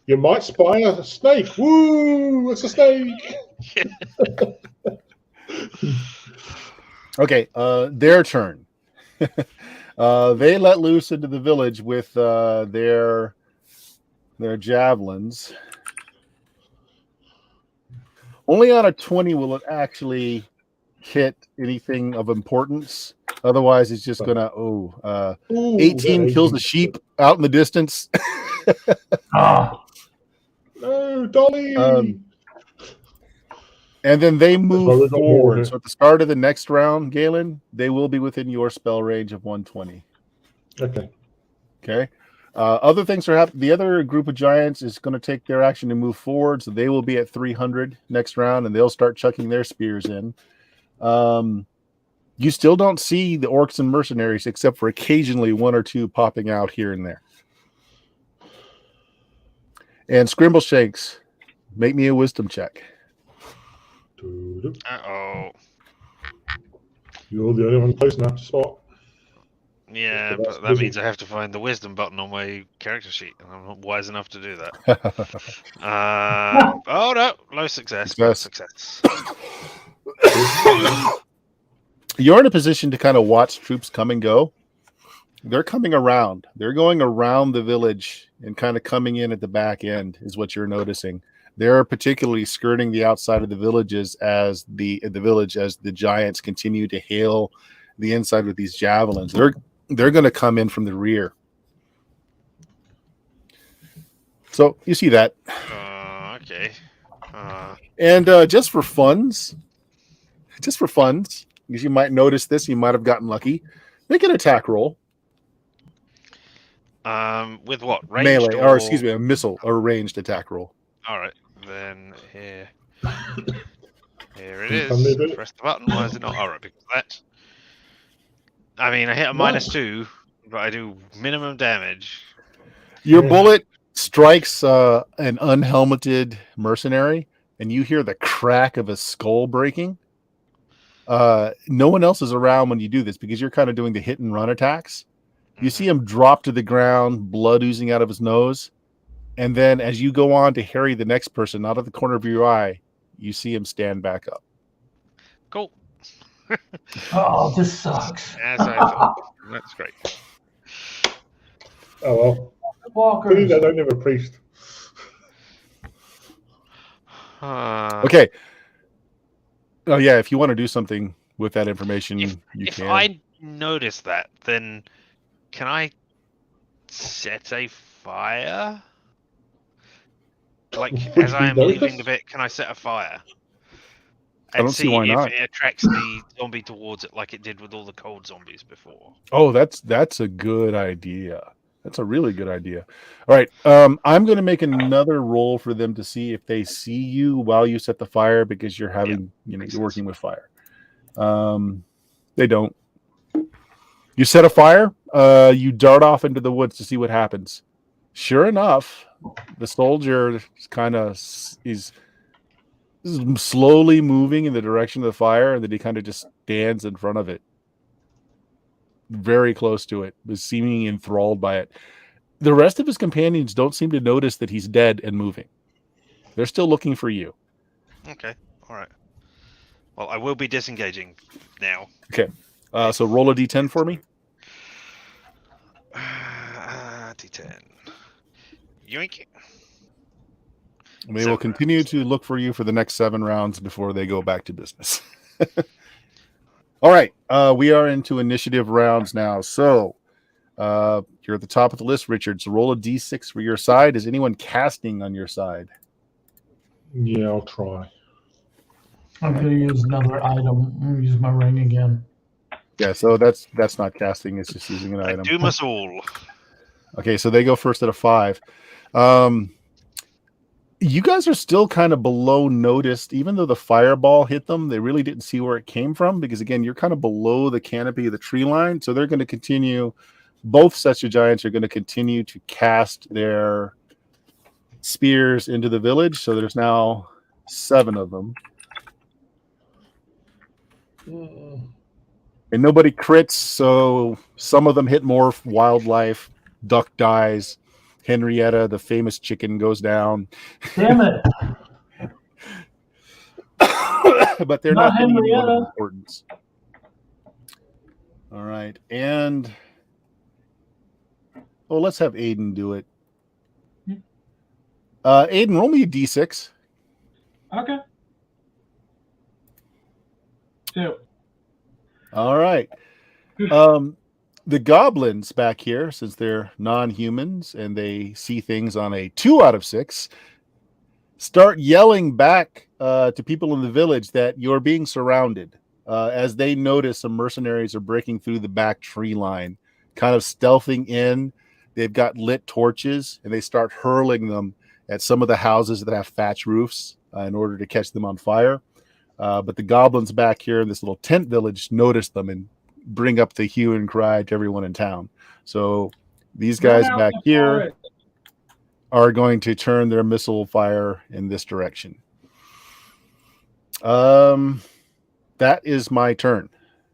You might spy a snake. Woo! It's a snake. Okay, their turn. They let loose into the village with their javelins. Only on a 20 will it actually hit anything of importance. Otherwise, it's just gonna 18 kills the sheep out in the distance. No, Dolly. And then they move got forward. more. So at the start of the next round, Galen, they will be within your spell range of 120. Okay. Okay. Other things are happening. The other group of giants is going to take their action to move forward, so they will be at 300 next round, and they'll start chucking their spears in. You still don't see the orcs and mercenaries, except for occasionally 1 or 2 popping out here and there. And Scrimbleshanks, make me a wisdom check. Uh-oh. You're the only one close enough to spot. Yeah, So that's but that busy. means I have to find the wisdom button on my character sheet, and I'm not wise enough to do that. Oh no, low success, but success. You're in a position to kind of watch troops come and go. They're coming around. They're going around the village and kind of coming in at the back end is what you're noticing. They're particularly skirting the outside of the villages as the giants continue to hail the inside with these javelins. They're going to come in from the rear. So you see that. Okay. And just for funds, because you might notice this, you might have gotten lucky. Make an attack roll. With what? Ranged Melee, or excuse me, a missile or ranged attack roll. All right, then here it is. Press the button. Why is it not? All right, because that. I mean, I hit a -2, but I do minimum damage. Your bullet strikes an unhelmeted mercenary, and you hear the crack of a skull breaking. No one else is around when you do this because you're kind of doing the hit and run attacks. You see him drop to the ground, blood oozing out of his nose. And then as you go on to harry the next person out of the corner of your eye, you see him stand back up. Cool. Oh, this sucks. As I thought. That's great. Oh well. Walkers. I don't have a priest. Okay. Oh yeah, if you want to do something with that information, you can. If I notice that, then can I set a fire? Like, as I am leaving the bit, can I set a fire? And I don't see why not. if it attracts the zombie towards it like it did with all the cold zombies before. Oh, that's a good idea. That's a really good idea. All right. I'm going to make another roll for them to see if they see you while you set the fire because you're having, you're working with fire. They don't. You set a fire. You dart off into the woods to see what happens. Sure enough, the soldier kind of is slowly moving in the direction of the fire, and then he kind of just stands in front of it, very close to it, was seeming enthralled by it. The rest of his companions don't seem to notice that he's dead and moving. They're still looking for you. Okay. All right. Well, I will be disengaging now. Okay. So roll a d10 for me. D10. Yoink. We will continue to look for you for the next 7 rounds before they go back to business. All right. We are into initiative rounds now. So you're at the top of the list, Richard. So roll a d6 for your side. Is anyone casting on your side? Yeah, I'll try. I'm going to use another item. I'm going to use my ring again. Yeah, so that's not casting. It's just using an item. I do us all. Okay, so they go first at a 5. You guys are still kind of below noticed, even though the fireball hit them. They really didn't see where it came from because, again, you're kind of below the canopy of the tree line. So they're going to continue. Both sets of giants are going to continue to cast their spears into the village. So there's now 7 of them. And nobody crits, so some of them hit more wildlife. Duck dies. Henrietta, the famous chicken, goes down. Damn it. But they're not getting any more importance. All right. And let's have Aiden do it. Aiden, roll me a d6. Okay. 2. All right. The goblins back here, since they're non-humans and they see things on a 2 out of 6, start yelling back to people in the village that you're being surrounded. As they notice some mercenaries are breaking through the back tree line, kind of stealthing in. They've got lit torches, and they start hurling them at some of the houses that have thatch roofs in order to catch them on fire. But the goblins back here in this little tent village notice them and bring up the hue and cry to everyone in town. So these guys back here are going to turn their missile fire in this direction. That is my turn.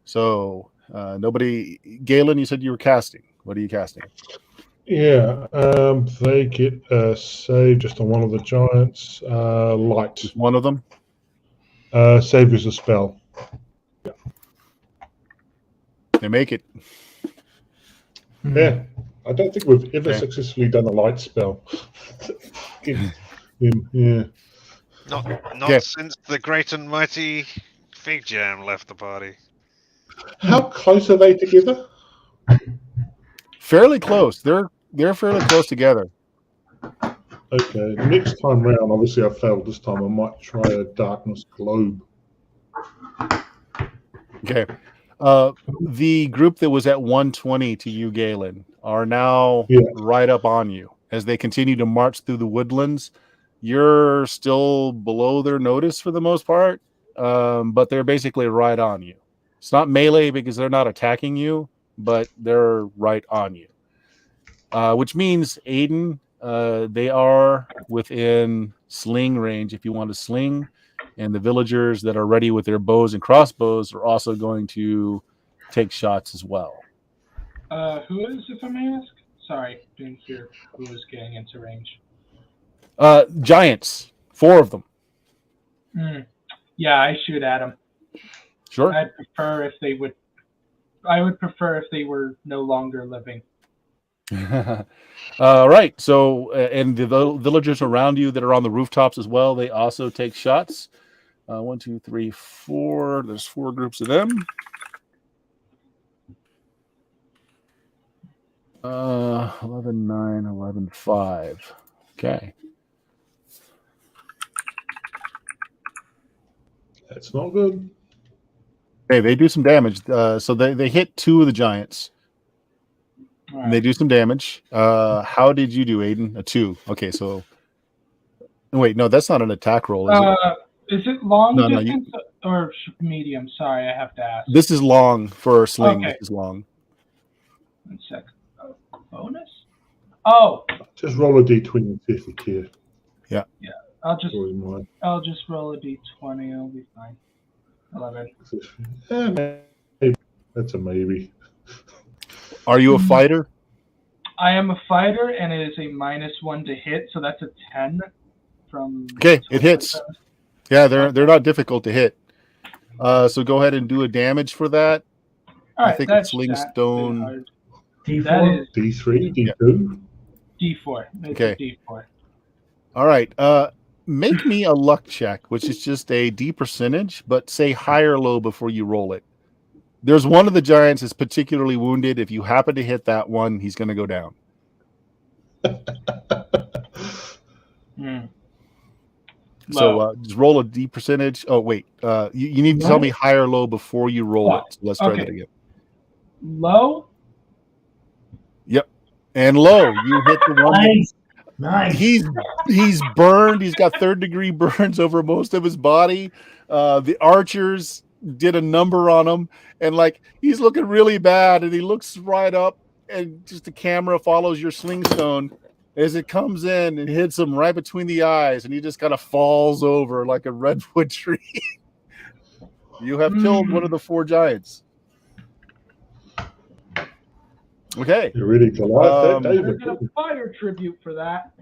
So Nobody. Galen, you said you were casting. What are you casting? Yeah, they get a save just on one of the giants. Light. Just one of them? Save is a spell. They make it. Yeah, I don't think we've ever Okay. successfully done a light spell. Yeah. Not Okay. since the great and mighty Fig Jam left the party. How close are they together? Fairly close. They're fairly close together. Okay, next time round, obviously I failed this time. I might try a darkness globe. Okay. The group that was at 120 to you, Galen, are now right up on you as they continue to march through the woodlands. You're still below their notice for the most part, but they're basically right on you. It's not melee because they're not attacking you, but they're right on you. Which means, Aiden, they are within sling range if you want to sling, and the villagers that are ready with their bows and crossbows are also going to take shots as well. Who is, if I may ask? Sorry, didn't hear who was getting into range. Giants, 4 of them. Yeah, I shoot at them. Sure. I would prefer if they were no longer living. Right. So, and the villagers around you that are on the rooftops as well, they also take shots. 1, 2, 3, 4. There's 4 groups of them. 11, 9, 11, 5. Okay. That's not good. Okay, they do some damage. So they hit 2 of the giants. Right. And they do some damage. How did you do, Aiden? A 2. Okay, so wait, no, that's not an attack roll, is it? Is it long No, distance or medium? Sorry, I have to ask. This is long for a sling. Okay. This is long. 1 sec. Bonus? Oh, Just roll a d20 and see if you care. I'll just Or you might. roll a d20. It'll be fine. 11. Maybe. That's a maybe. Are you a fighter? I am a fighter, and it is a -1 to hit, so that's a 10 from. Okay, it hits. Yeah, they're not difficult to hit. So go ahead and do a damage for that. All right, I think that's Sling not Stone. hard. D4. That is D3, D2. D4. It's Okay. a D4. All right. Make me a luck check, which is just a D percentage, but say high or low before you roll it. There's one of the giants is particularly wounded. If you happen to hit that one, he's going to go down. So just roll a D percentage. Oh, wait. You need to tell me high or low before you roll it. So let's try that again. Low? Yep. And low. You hit the one. Nice. He's burned. He's got 3rd-degree burns over most of his body. The archers did a number on him, and he's looking really bad. And he looks right up, and just the camera follows your sling stone as it comes in and hits him right between the eyes, and he just kind of falls over like a redwood tree. You have killed one of the 4 giants. Okay. You're ready to laugh, There's David. a fire tribute for that.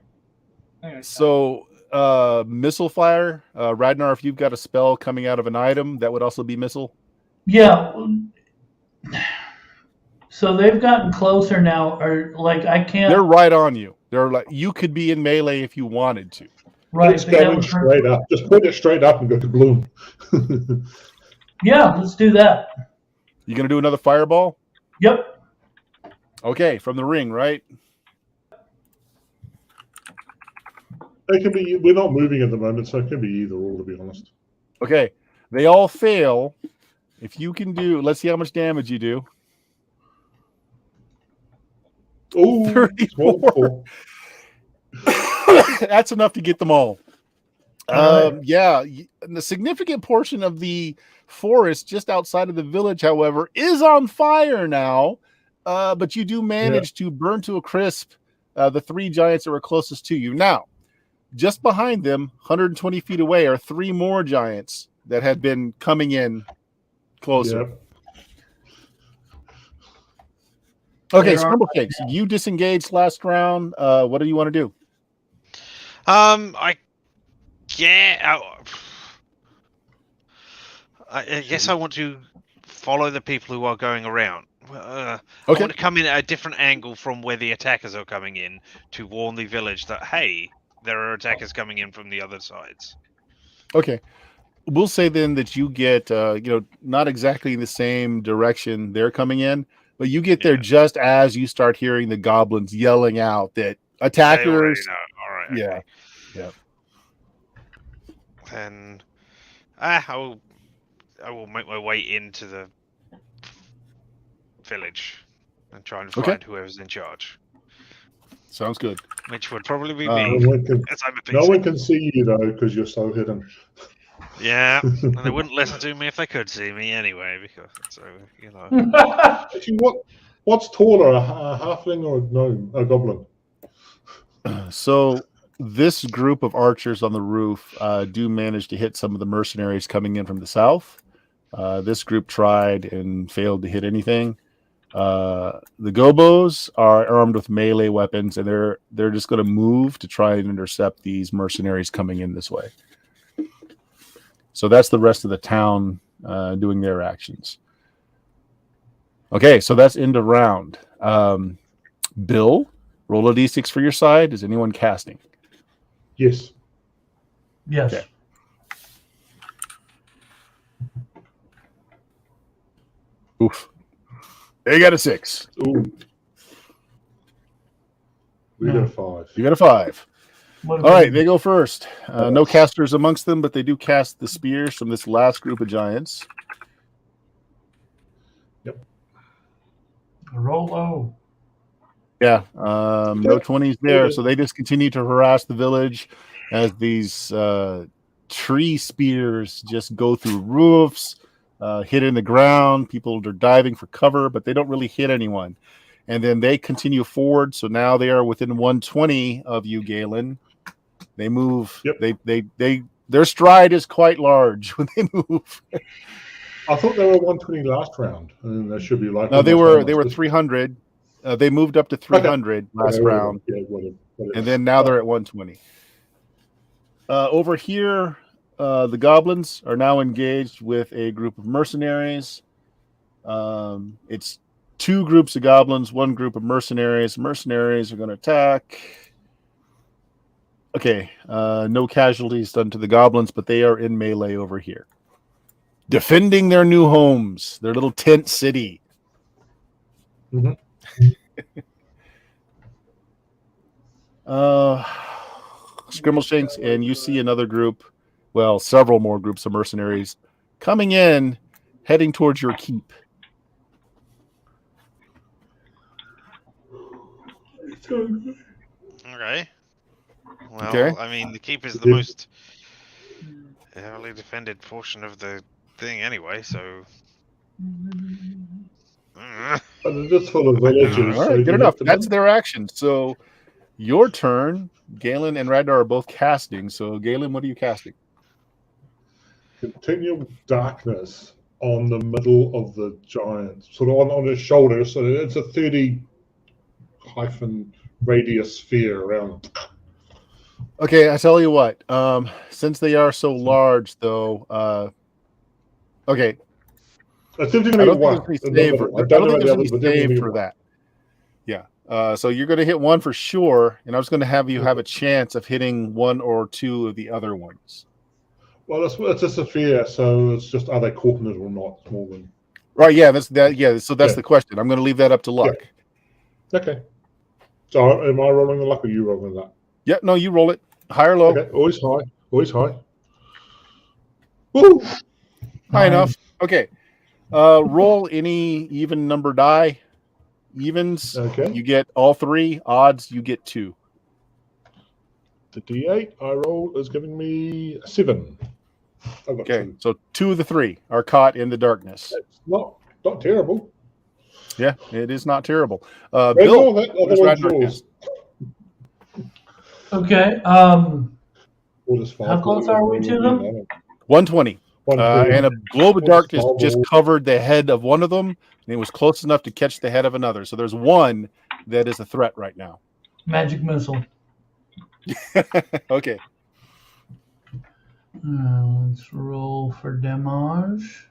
So, missile fire. Radnar, if you've got a spell coming out of an item, that would also be missile. Yeah. So they've gotten closer now, or I can't. They're right on you. They're you could be in melee if you wanted to. Right. It's going straight up. Just point it straight up and go to bloom. Yeah, let's do that. You gonna do another fireball? Yep. Okay, from the ring, right? It can be. We're not moving at the moment, so it can be either or. To be honest. Okay, they all fail. If you can do, let's see how much damage you do. Oh, 34. That's enough to get them all. Yeah, and the significant portion of the forest just outside of the village, however, is on fire now. But you do manage to burn to a crisp the 3 giants that were closest to you. Now, just behind them, 120 feet away, are 3 more giants that have been coming in closer. Okay, There are- Scramble Cakes, you disengaged last round. What do you want to do? I guess I want to follow the people who are going around. I Okay. want to come in at a different angle from where the attackers are coming in to warn the village that, hey, there are attackers coming in from the other sides. Okay. We'll say then that you get, not exactly in the same direction they're coming in, but you get there just as you start hearing the goblins yelling out that attackers. They already know. All right. Yeah. Okay. Yeah. Then I will make my way into the village and try and find whoever's in charge. Sounds good. Which would probably be No me. one can, As I'm a no PC. one can see you though because you're so hidden. Yeah, and they wouldn't listen to me if they could see me anyway, because Actually, what's taller, a halfling or a gnome, a goblin? So this group of archers on the roof do manage to hit some of the mercenaries coming in from the south. This group tried and failed to hit anything. The gobos are armed with melee weapons, and they're just going to move to try and intercept these mercenaries coming in this way. So that's the rest of the town doing their actions. Okay, so that's end of round. Bill, roll a d6 for your side. Is anyone casting? Yes. Yes. Okay. Oof. They got a 6. Ooh. We got a 5. You got a 5. What All right, they go first. No casters amongst them, but they do cast the spears from this last group of giants. Roll low. Yeah, no 20s there. So they just continue to harass the village as these tree spears just go through roofs, hit in the ground. People are diving for cover, but they don't really hit anyone. And then they continue forward. So now they are within 120 of you, Galen. They move. Yep. Their stride is quite large when they move. I thought they were 120 last round, and that should be like. No, they were 300. They moved up to 300 last round, whatever. And then now they're at 120. Over here, the goblins are now engaged with a group of mercenaries. It's 2 groups of goblins, 1 group of mercenaries. Mercenaries are going to attack. Okay, no casualties done to the goblins, but they are in melee over here, defending their new homes, their little tent city. Mm-hmm. Skrimbleshanks, and you see another group, well, several more groups of mercenaries coming in, heading towards your keep. Okay. Well, okay. I mean, the keep is the most heavily defended portion of the thing anyway, so... But it's just full of villages. All right, good enough. That's their action. So your turn. Galen and Radar are both casting. So Galen, what are you casting? Continual darkness on the middle of the giant, sort of on his shoulder. So it's a 30 hyphen radius sphere around. Okay, I tell you what. Since they are so large, though, okay. I don't think there's any save for that. Yeah. So you're going to hit 1 for sure, and I was going to have you have a chance of hitting 1 or 2 of the other ones. Well, it's a sphere, so it's just are they caught in it or not? More than right. Yeah. So that's the question. I'm going to leave that up to luck. Yeah. Okay. So am I rolling the luck, or you rolling that? Yeah. No, you roll it. High or low? Okay. Always high. Always high. Woo! High enough. Okay. Roll any even number die. Evens, okay. You get all 3. Odds, you get 2. The D8 I roll is giving me 7. Okay, 2. So 2 of the 3 are caught in the darkness. It's not terrible. Yeah, it is not terrible. Bill, yours. Okay. How close are we to them? 120. And a globe of darkness small just ball. covered the head of one of them, and it was close enough to catch the head of another. So there's one that is a threat right now. Magic missile. Okay. Let's roll for damage.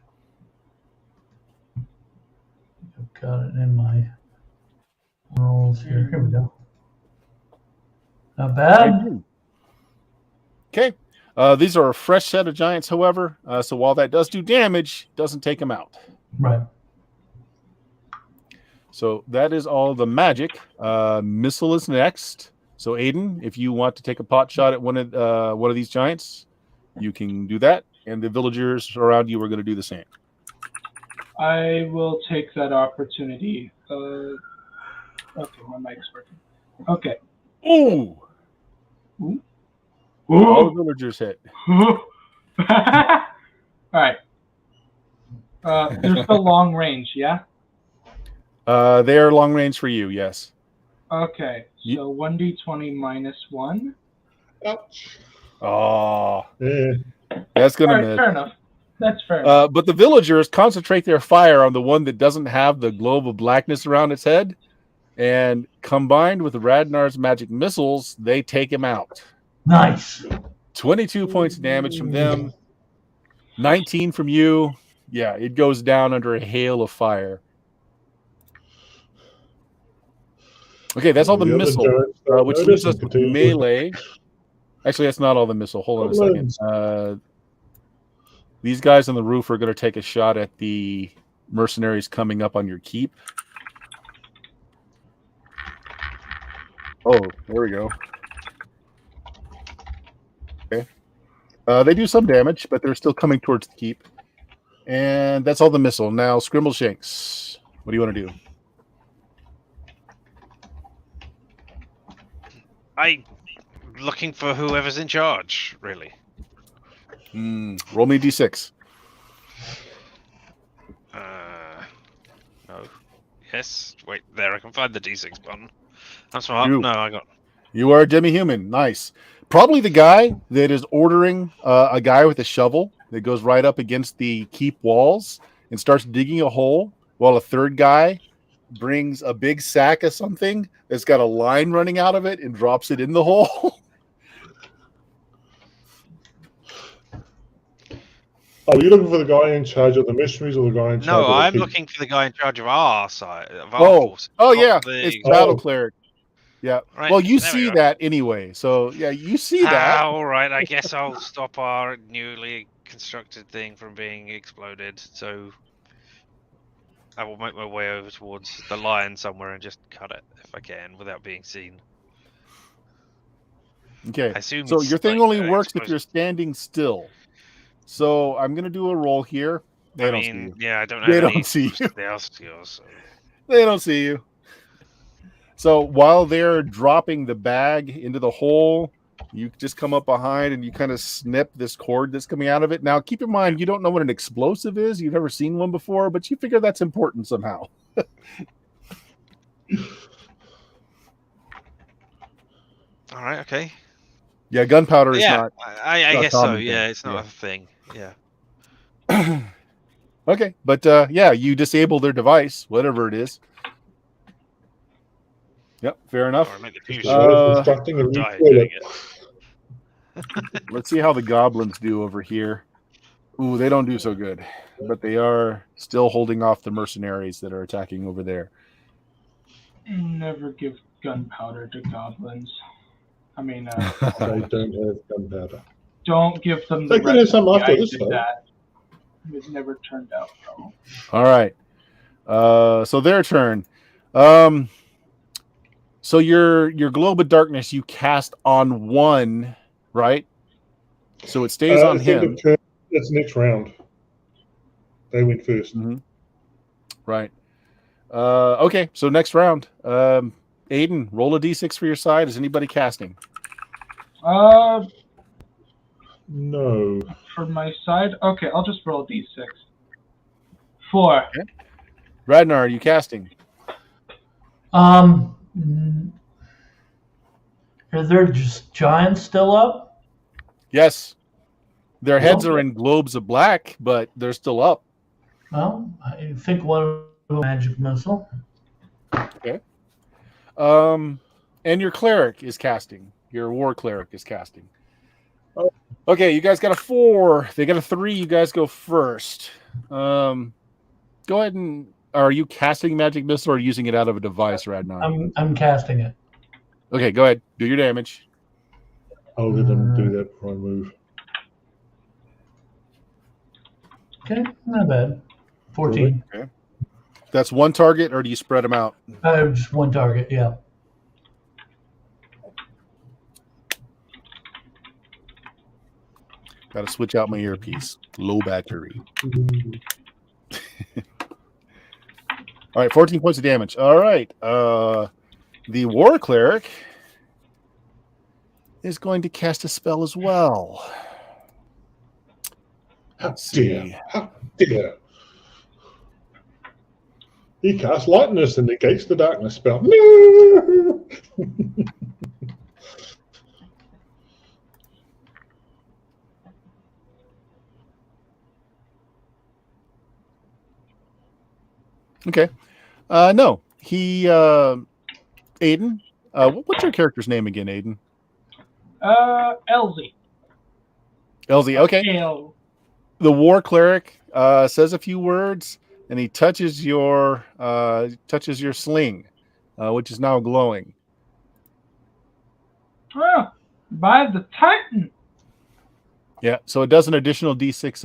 I've got it in my rolls here. Here we go. Not bad. Okay. These are a fresh set of giants, however. So while that does do damage, it doesn't take them out. Right. So that is all the magic. Missile is next. So Aiden, if you want to take a pot shot at one of these giants, you can do that. And the villagers around you are going to do the same. I will take that opportunity. Okay, my mic's working. Okay. Ooh! Ooh. All the villagers hit. All right. There's the long range, yeah? They are long range for you, yes. Okay, so 1d20 minus 1. Ouch. Oh, Yeah. that's going All to right, miss. fair enough. That's fair enough. But the villagers concentrate their fire on the one that doesn't have the globe of blackness around its head. And combined with Radnar's magic missiles, they take him out. Nice. 22 points of damage from them. 19 from you. Yeah, it goes down under a hail of fire. Okay, that's all the other missile, giants don't which notice leaves and us with continue. melee. Actually, that's not all the missile. Hold on a second. These guys on the roof are going to take a shot at the mercenaries coming up on your keep. Oh, there we go. Okay. They do some damage, but they're still coming towards the keep. And that's all the missile. Now, Scrimbleshanks, what do you want to do? I'm looking for whoever's in charge, really. Roll me a d6. No. Yes. Wait, there. I can find the D6 button. I'm smart. You. No, I got. You are a demi-human. Nice. Probably the guy that is ordering a guy with a shovel that goes right up against the keep walls and starts digging a hole while a third guy brings a big sack of something that's got a line running out of it and drops it in the hole. Are you looking for the guy in charge of the missionaries or the guy in charge No, of the I'm keep? looking for the guy in charge of our side. Of our Oh, force, oh not yeah, the- it's battle Oh. cleric. Yeah. Right, Well, you there we see go. that anyway. So yeah, you see that. All right, I guess I'll stop our newly constructed thing from being exploded. So I will make my way over towards the lion somewhere and just cut it if I can without being seen. Okay. I assume So it's your thing like, only works if explosive. you're standing still. So I'm gonna do a roll here. They I don't see mean, you. yeah, I don't They have don't any see you. stealth skills. So. They don't see you. So while they're dropping the bag into the hole, you just come up behind and you kind of snip this cord that's coming out of it. Now, keep in mind, you don't know what an explosive is. You've never seen one before, but you figure that's important somehow. All right, okay. Yeah, gunpowder is Yeah, not. I not guess so. common Yeah, thing. it's not Yeah. a thing. Yeah. Okay, but yeah, you disable their device, whatever it is. Yep, fair enough. Or I make the Just fusion. constructing a new Die toilet. doing it. Let's see how the goblins do over here. Ooh, they don't do so good, but they are still holding off the mercenaries that are attacking over there. Never give gunpowder to goblins. I mean, They don't have gunpowder. don't give them They the could have some recipe. after I this, did though. that. It never turned out well. All right. So their turn. So your globe of darkness you cast on one, right? So it stays on It's end him. of turn. It's next round. They went first. Right. Okay, so next round. Aiden, roll a d6 for your side. Is anybody casting? No. For my side, okay, I'll just roll d6. 4. Okay. Radnar, are you casting? Are there just giants still up? Yes. Their heads are in globes of black, but they're still up. Well, I think one of them magic missile. Okay. And your cleric is casting. Your war cleric is casting. Okay, you guys got a 4. They got a 3. You guys go first. Go ahead and. Are you casting magic missile or using it out of a device right now? I'm casting it. Okay, go ahead. Do your damage. I'll let them do that before I move. Okay, not bad. 14. Okay. That's one target, or do you spread them out? Just one target, yeah. Got to switch out my earpiece. Low battery. All right, 14 points of damage. All right. The war cleric is going to cast a spell as well. Let's see. How dare. He casts lightness and negates the darkness spell. No! Okay. No. He Aiden. What's your character's name again, Aiden? Elsie. Elsie. Okay. L. The war cleric says a few words, and he touches your sling, which is now glowing. Oh, by the Titan. Yeah, so it does an additional d6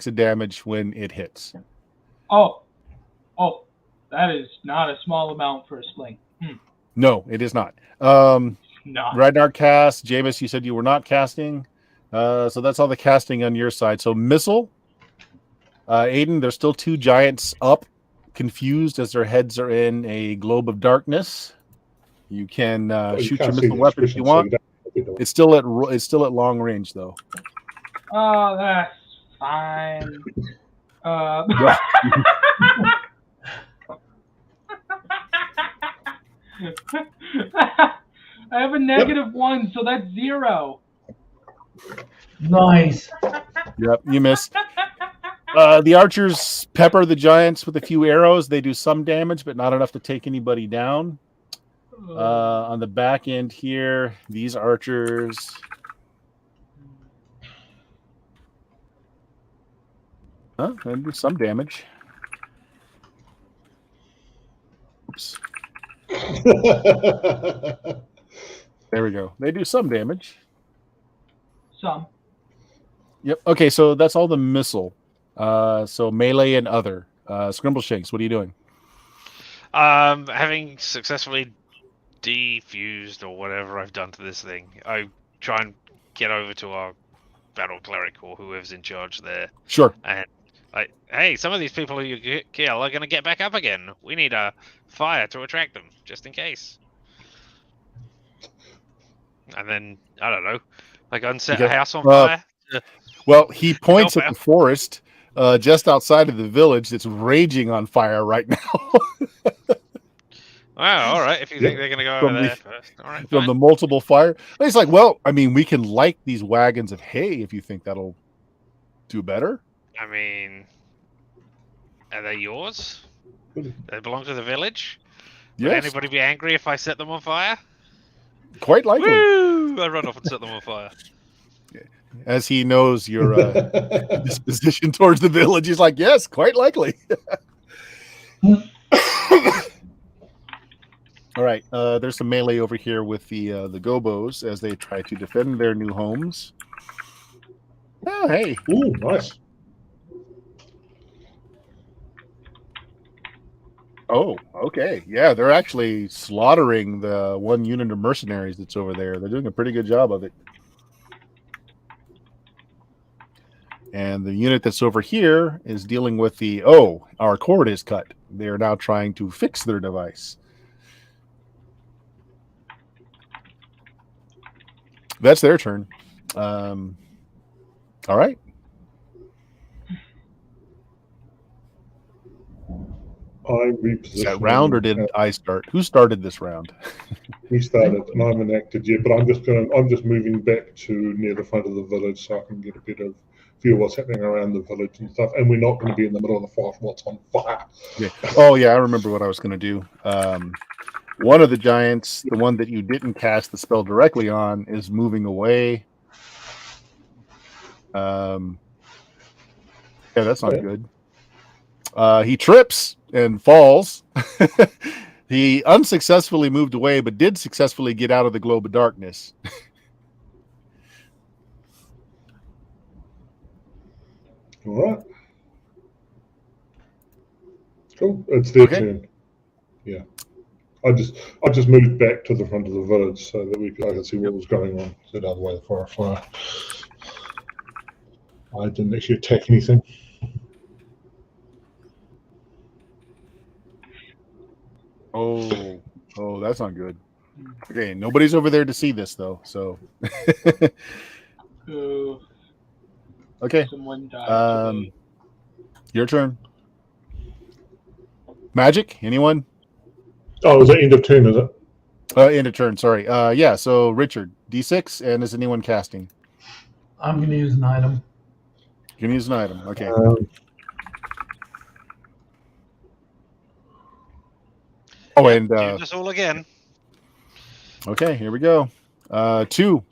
of damage when it hits. Oh, that is not a small amount for a sling. No, it is not. No. Ragnar cast. Jameis, you said you were not casting. So that's all the casting on your side. So missile. Aiden, there's still 2 giants up, confused as their heads are in a globe of darkness. You can shoot your missile weapon if you want. It's still at long range though. Oh, that's fine. I have a -1, so that's 0. Nice. Yep, you missed. The archers pepper the giants with a few arrows. They do some damage, but not enough to take anybody down. On the back end here, these archers. They do some damage. Oops. There we go. They do some damage. Some. Yep. Okay, so that's all the missile. So melee and other. Scrimbleshanks, what are you doing? Having successfully defused or whatever I've done to this thing, I try and get over to our battle cleric or whoever's in charge there. Sure. And like, hey, some of these people who you kill are going to get back up again. We need a fire to attract them, just in case. And then, I don't know, like unset a house on fire. Well, he points at the forest just outside of the village that's raging on fire right now. Wow, all right. If you think they're going to go over there first. All right, from the multiple fire. It's like, well, I mean, we can light these wagons of hay if you think that'll do better. I mean, are they yours? They belong to the village? Yes. Would anybody be angry if I set them on fire? Quite likely. Woo! I run off and set them on fire. As he knows your disposition towards the village, he's like, yes, quite likely. All right, there's some melee over here with the gobos as they try to defend their new homes. Oh, hey. Ooh, nice. Oh, okay. Yeah, they're actually slaughtering the one unit of mercenaries that's over there. They're doing a pretty good job of it. And the unit that's over here is dealing with the, our cord is cut. They're now trying to fix their device. That's their turn. All right. I repositioned. Is that round or did I start? Who started this round? We started, and I haven't acted yet, but I'm just moving back to near the front of the village so I can get a better view of what's happening around the village and stuff. And we're not going to be in the middle of the forest. What's on fire? Yeah. Oh yeah, I remember what I was going to do. One of the giants, the one that you didn't cast the spell directly on, is moving away. Yeah, that's not good. He trips and falls. He unsuccessfully moved away, but did successfully get out of the globe of darkness. All right. Cool. It's their turn. Yeah. I just moved back to the front of the village so that I could see what was going on. So the other way of the forest fire. I didn't actually attack anything. Oh, that's not good. Okay, nobody's over there to see this though, so. Okay. Someone died today. Your turn. Magic? Anyone? Oh, is it end of turn, is it? End of turn, sorry. Yeah, so Richard, D6, and is anyone casting? I'm going to use an item. You can use an item, okay. And do this all again. Okay, here we go. 2.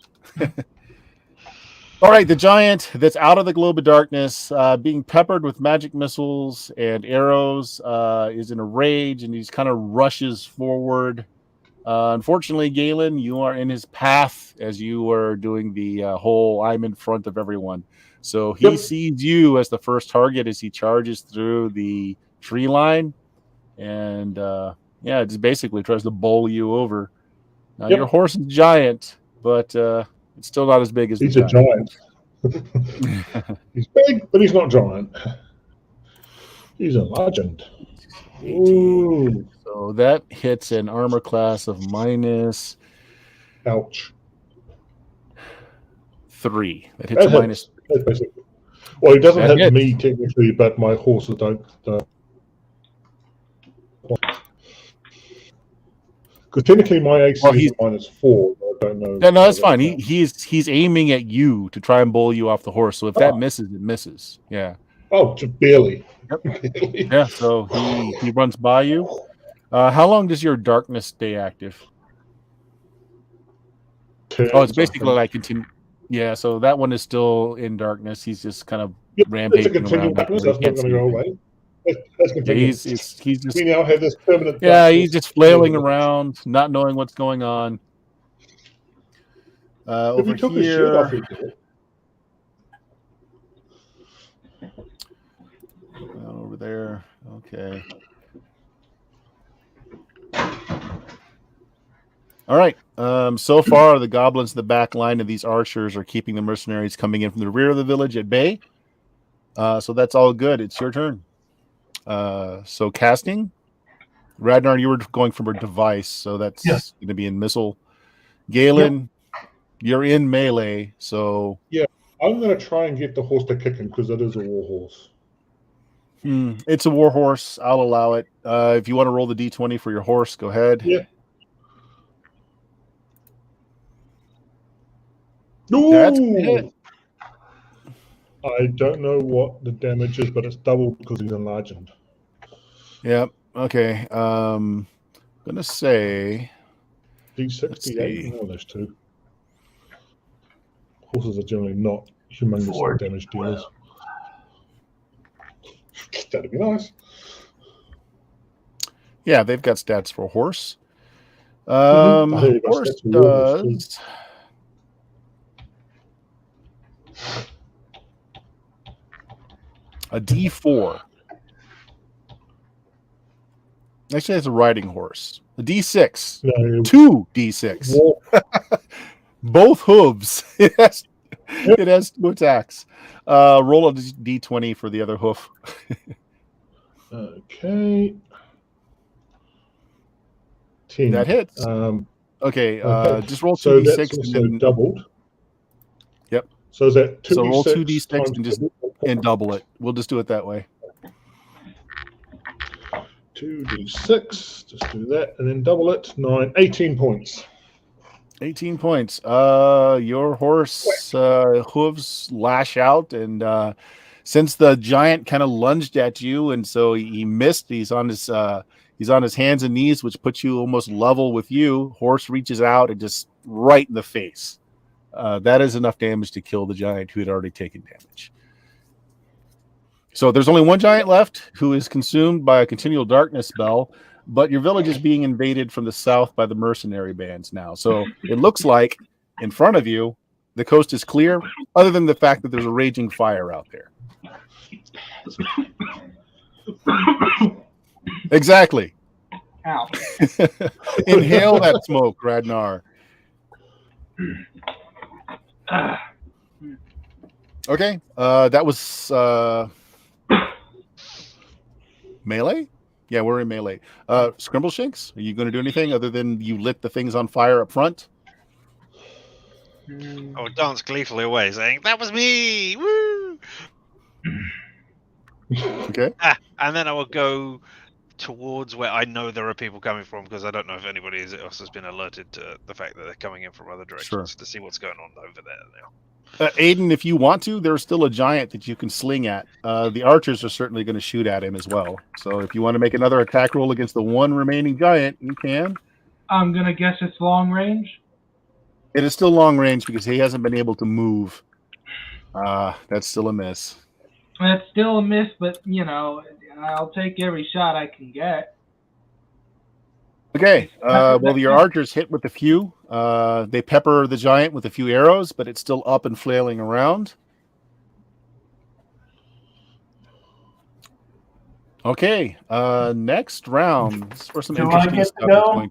All right, the giant that's out of the globe of darkness, being peppered with magic missiles and arrows, is in a rage, and he kind of rushes forward. Unfortunately, Galen, you are in his path as you are doing the whole I'm in front of everyone. So he sees you as the first target as he charges through the tree line, and just basically tries to bowl you over. Now, your horse is giant, but it's still not as big as he's a giant. He's big, but he's not giant. He's a legend. Ooh. So that hits an armor class of minus. Ouch. 3. That hits minus. That's basically. Well, he doesn't hit me technically, but my horses don't. Because technically my AC is -4. I don't know. No, that's fine. He's aiming at you to try and bowl you off the horse. So if that misses, it misses. Yeah. Oh, just barely. Barely. Yeah. So he runs by you. How long does your darkness stay active? It's basically like continue. Yeah. So that one is still in darkness. He's just kind of rampaging around. Darkness. That's not going to go away. He's just. We now have this permanent. Yeah, he's just flailing around, not knowing what's going on. Over here. Over there. Okay. All right. So far, the goblins in the back line of these archers are keeping the mercenaries coming in from the rear of the village at bay. So that's all good. It's your turn. So casting, Radnar, you were going from a device, so that's going to be in missile. Galen, you're in melee, so I'm going to try and get the horse to kick him because it is a war horse. It's a war horse. I'll allow it. If you want to roll the d20 for your horse, go ahead. Yeah. That's a hit. I don't know what the damage is, but it's doubled because he's enlarged. Yep. Okay. I'm gonna say D68. Oh, there's 2. Horses are generally not humongous damage dealers. That'd be nice. Yeah, they've got stats for a horse. Horse does. A D4. Actually, it's a riding horse. A D6. No. 2 D6. Both hooves. It has 2 attacks. Roll a D20 for the other hoof. Okay. 10. That hits. Okay. Just roll 2 D6. That's also doubled. Yep. So is that 2 So D6 roll 2 D6 and double it. We'll just do it that way. 2d6. Just do that and then double it. 18 points. 18 points. Your horse hooves lash out, and since the giant kind of lunged at you, and so he missed, he's on his hands and knees, which puts you almost level with you. Horse reaches out and just right in the face. That is enough damage to kill the giant who had already taken damage. So there's only one giant left who is consumed by a continual darkness spell, but your village is being invaded from the south by the mercenary bands now. So it looks like in front of you, the coast is clear, other than the fact that there's a raging fire out there. Exactly. Ow. Inhale that smoke, Radnar. Okay, that was melee? Yeah, we're in melee. Scrimbleshanks, are you going to do anything other than you lit the things on fire up front? I would dance gleefully away, saying, "That was me! Woo!" Okay. And then I will go towards where I know there are people coming from, because I don't know if anybody else has been alerted to the fact that they're coming in from other directions, to see what's going on over there now. Aiden, if you want to, there's still a giant that you can sling at. The archers are certainly going to shoot at him as well. So if you want to make another attack roll against the one remaining giant, you can. I'm going to guess it's long range. It is still long range because he hasn't been able to move. That's still a miss. It's still a miss, but, I'll take every shot I can get. Okay. Well, your archers hit with a few. They pepper the giant with a few arrows, but it's still up and flailing around. Okay. Next round. For some interesting stuff. Go?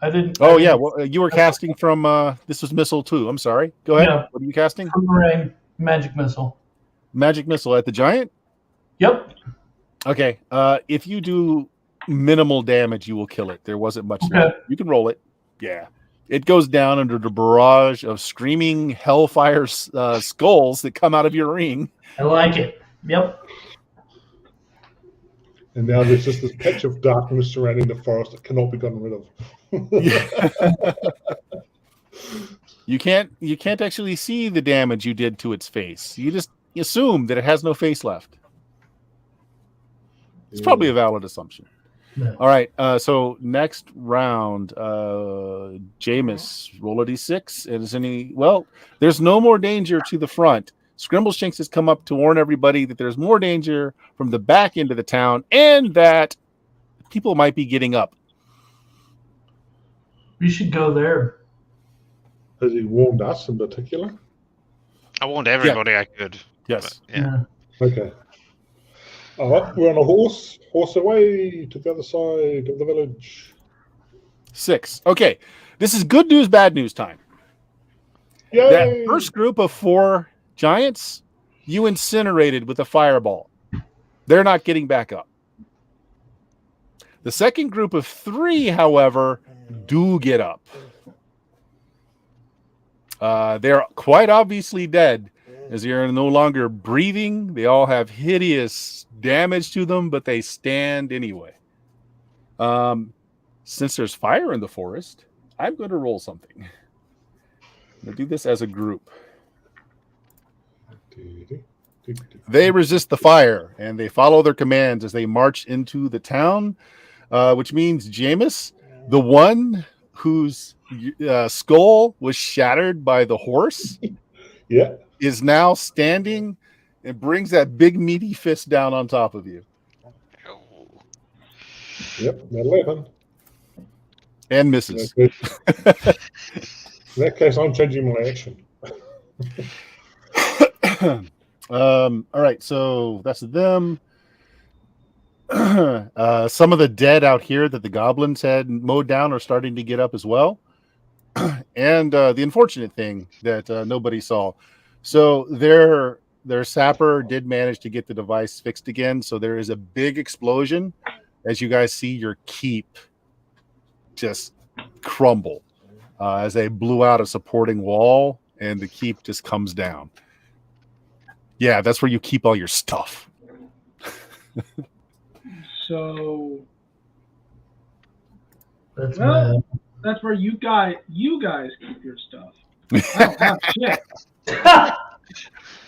I didn't. Oh, yeah. Well, you were casting from. This was missile 2. I'm sorry. Go ahead. Yeah. What are you casting? Boomerang magic missile. Magic missile at the giant? Yep. Okay. If you do minimal damage, you will kill it. There wasn't much there. You can roll it. Yeah. It goes down under the barrage of screaming hellfire skulls that come out of your ring. I like it. Yep. And now there's just this patch of darkness surrounding the forest that cannot be gotten rid of. You can't actually see the damage you did to its face. You just assume that it has no face left. It's probably a valid assumption. Yeah. All right. So next round, Jameis, roll a d6. And is there's no more danger to the front. Scrimbleshanks has come up to warn everybody that there's more danger from the back end of the town and that people might be getting up. We should go there. Has he warned us in particular? I warned everybody I could. Yes. But, yeah. Okay. All right, we're on a horse away to the other side of the village. 6. Okay. This is good news, bad news time. Yay! That first group of 4 giants, you incinerated with a fireball. They're not getting back up. The second group of 3, however, do get up. They're quite obviously dead, as they're no longer breathing. They all have hideous damage to them, but they stand anyway. Since there's fire in the forest, I'm going to roll something. I'm going to do this as a group. They resist the fire, and they follow their commands as they march into the town, which means Jameis, the one whose skull was shattered by the horse, is now standing and brings that big meaty fist down on top of you. Yep, that'll happen. And misses. In that case, I'm changing my action. All right, so that's them. Some of the dead out here that the goblins had mowed down are starting to get up as well. And the unfortunate thing that nobody saw. So their sapper did manage to get the device fixed again. So there is a big explosion as you guys see your keep just crumble as they blew out a supporting wall and the keep just comes down. Yeah, that's where you keep all your stuff. So That's Well, bad. that's where you guys keep your stuff. I don't have shit.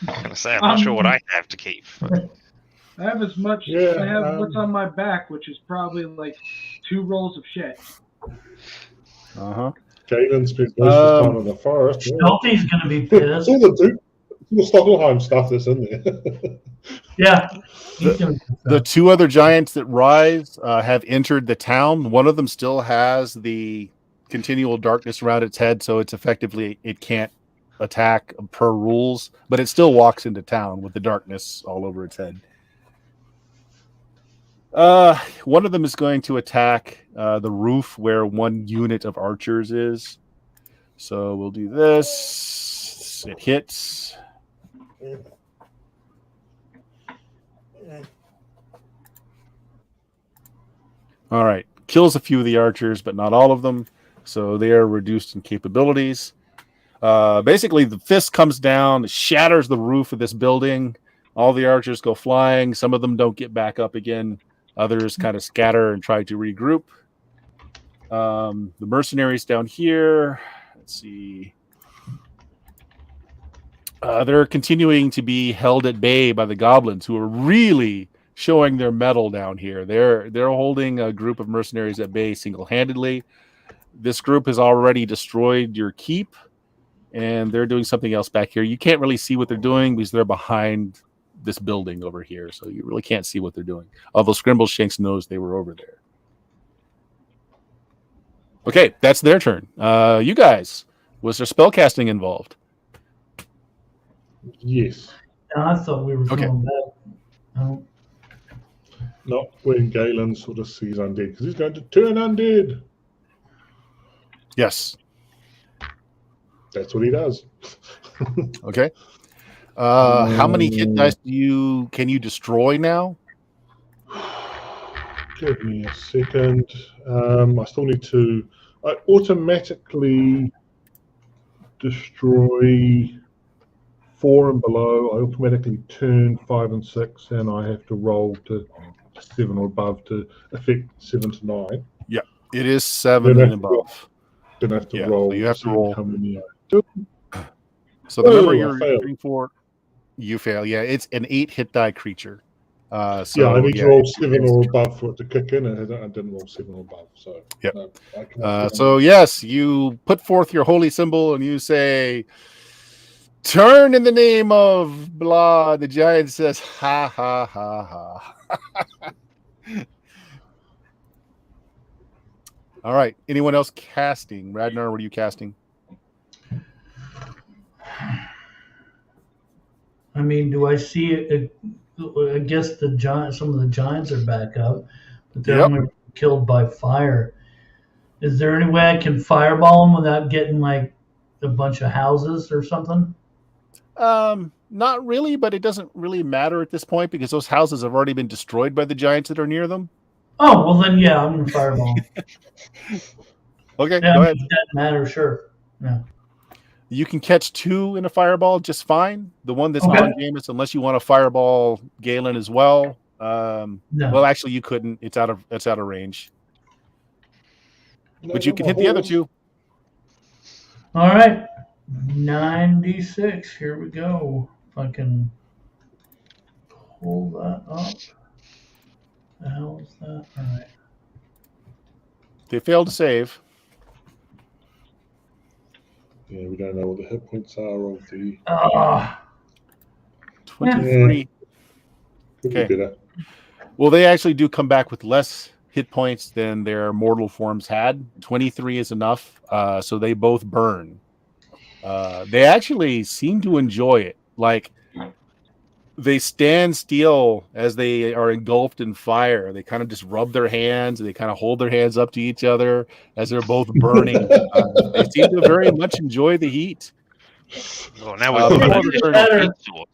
I'm gonna say I'm not sure what I have to keep. But I have as much. Yeah, I have what's on my back, which is probably like 2 rolls of shit. Galen spends most of his time Um, in the forest. Shelty's gonna be It's pissed. all the Stockholm stuff that's in there. Yeah, he's gonna be The pissed. two other giants that rise have entered the town. One of them still has the continual darkness around its head, so it's effectively it can't attack per rules, but it still walks into town with the darkness all over its head. One of them is going to attack the roof where one unit of archers is. So we'll do this. It hits. All right. Kills a few of the archers, but not all of them. So they are reduced in capabilities. Basically, the fist comes down, shatters the roof of this building. All the archers go flying. Some of them don't get back up again. Others kind of scatter and try to regroup. The mercenaries down here, let's see. They're continuing to be held at bay by the goblins, who are really showing their mettle down here. They're holding a group of mercenaries at bay single-handedly. This group has already destroyed your keep, and they're doing something else back here. You can't really see what they're doing because they're behind this building over here, so you really can't see what they're doing. Although Scrimbleshanks knows they were over there. Okay, that's their turn. You guys, was there spellcasting involved? Yes. Yeah, I thought we were Okay. going back. Oh, Not when Galen sort of sees undead, because he's going to turn undead. Yes. That's what he does. Okay. How many hit dice can you destroy now? Give me a second. I still need to. I automatically destroy 4 and below. I automatically turn 5 and 6, and I have to roll to 7 or above to affect 7 to 9. Yeah, it is 7 and above. Then I have to Yeah, roll. so you have to roll. How many I do. So the number I you're failed. shooting for, you fail. Yeah, it's an 8 hit die creature. So yeah, I need to yeah, roll 7 or above for it to kick in, and I didn't roll 7 or above. So, Yep. no, I cannot do so yes, you put forth your holy symbol and you say, "Turn in the name of blah." The giant says, "Ha ha ha ha." All right. Anyone else casting? Radnar, what are you casting? I mean, do I see it? I guess some of the giants are back up, but they're Yep. only killed by fire. Is there any way I can fireball them without getting like a bunch of houses or something? Not really, but it doesn't really matter at this point because those houses have already been destroyed by the giants that are near them. Oh, well then, yeah, I'm gonna fireball. Okay, Yeah, go ahead. it doesn't matter, sure. Yeah. You can catch 2 in a fireball just fine. The one that's Okay. on Jameis, unless you want to fireball Galen as well. No. Well, actually, you couldn't. It's out of range. No, But you can hit the other 2. All right. 96. Here we go. If I can pull that up. The hell is that? All right. They failed to save. Yeah, we don't know what the hit points are of the. 23. Could Okay. be better. Well, they actually do come back with less hit points than their mortal forms had. 23 is enough. So they both burn. They actually seem to enjoy it. Like, they stand still as they are engulfed in fire. They kind of just rub their hands. They kind of hold their hands up to each other as they're both burning. They seem to very much enjoy the heat. Well, now we've got before a the turn- heat source.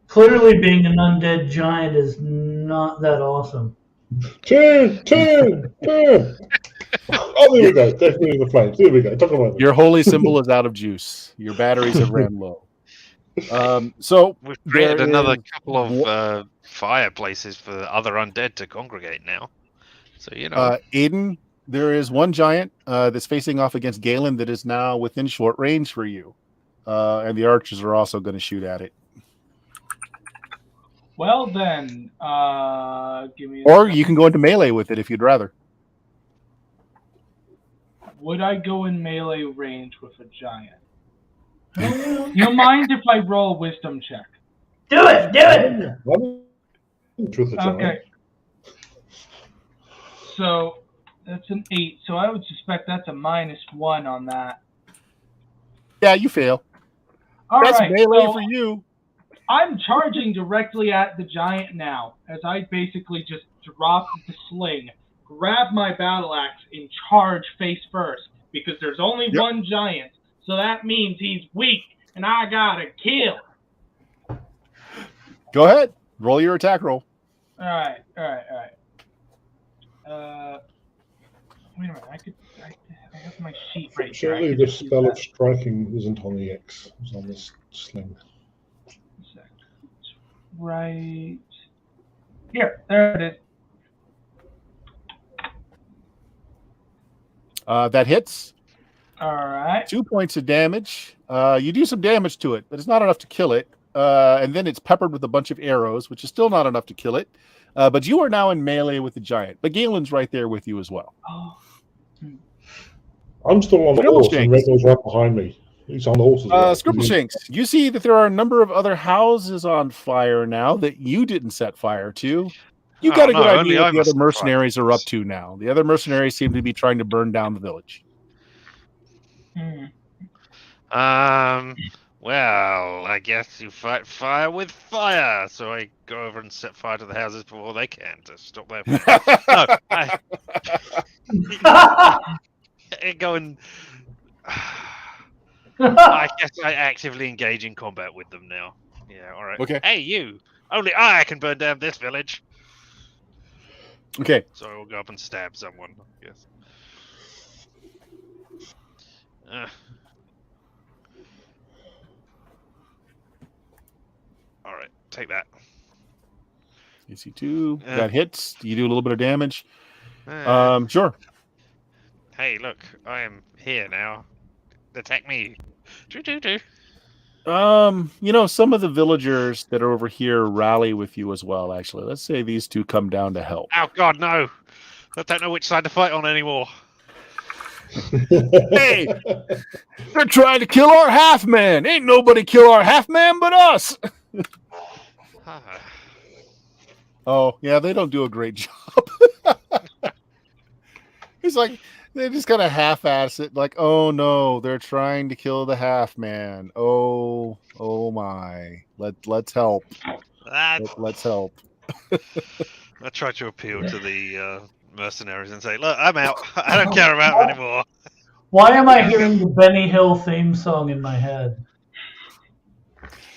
Clearly, being an undead giant is not that awesome. Turn! Oh, there we go. Definitely the flames. There we go. Talk about it. Your holy symbol is out of juice. Your batteries have ran low. So We've created there another is couple of fireplaces for other undead to congregate now. So, you know. Aiden, there is one giant that's facing off against Galen that is now within short range for you. And the archers are also going to shoot at it. Well then, give me. Or you can go into melee with it if you'd rather. Would I go in melee range with a giant? You mind if I roll a wisdom check? Do it. Do it. With the giant. Okay. So that's an 8. So I would suspect that's a -1 on that. Yeah, you fail. All That's right. melee So for you. I'm charging directly at the giant now, as I basically just drop the sling, grab my battle axe, and charge face first, because there's only one giant, so that means he's weak, and I gotta kill. Go ahead. Roll your attack roll. All right. Wait a minute. I have my sheet right here. Surely the spell of striking isn't on the X. It's on this sling. Right here. There it is. That hits. All right. 2 points of damage. You do some damage to it, but it's not enough to kill it. And then it's peppered with a bunch of arrows, which is still not enough to kill it. But you are now in melee with the giant. But Galen's right there with you as well. Oh. I'm still on the horse, and Regnall's right behind me. He's on the horse as well. Scribbleshanks, you see that there are a number of other houses on fire now that you didn't set fire to. You got a good idea what the other mercenaries are up to now. The other mercenaries seem to be trying to burn down the village. Well, I guess you fight fire with fire. So I go over and set fire to the houses before they can to stop their fire. Go and... I guess I actively engage in combat with them now. Yeah, all right. Okay. Hey, you! Only I can burn down this village. Okay. So I will go up and stab someone, I guess. All right, take that. AC2. That hits. You do a little bit of damage. Sure. Hey, look, I am here now. Attack me. Do. Some of the villagers that are over here rally with you as well, actually. Let's say these two come down to help. Oh, God, no. I don't know which side to fight on anymore. Hey, they're trying to kill our half-man. Ain't nobody kill our half-man but us. Oh, yeah, they don't do a great job. It's like they just kind of half-ass it, like, oh no, they're trying to kill the half-man. Oh my. Let's help. Let's help. I try to appeal to the mercenaries and say, look, I'm out. I don't care about them anymore. Why am I hearing the Benny Hill theme song in my head?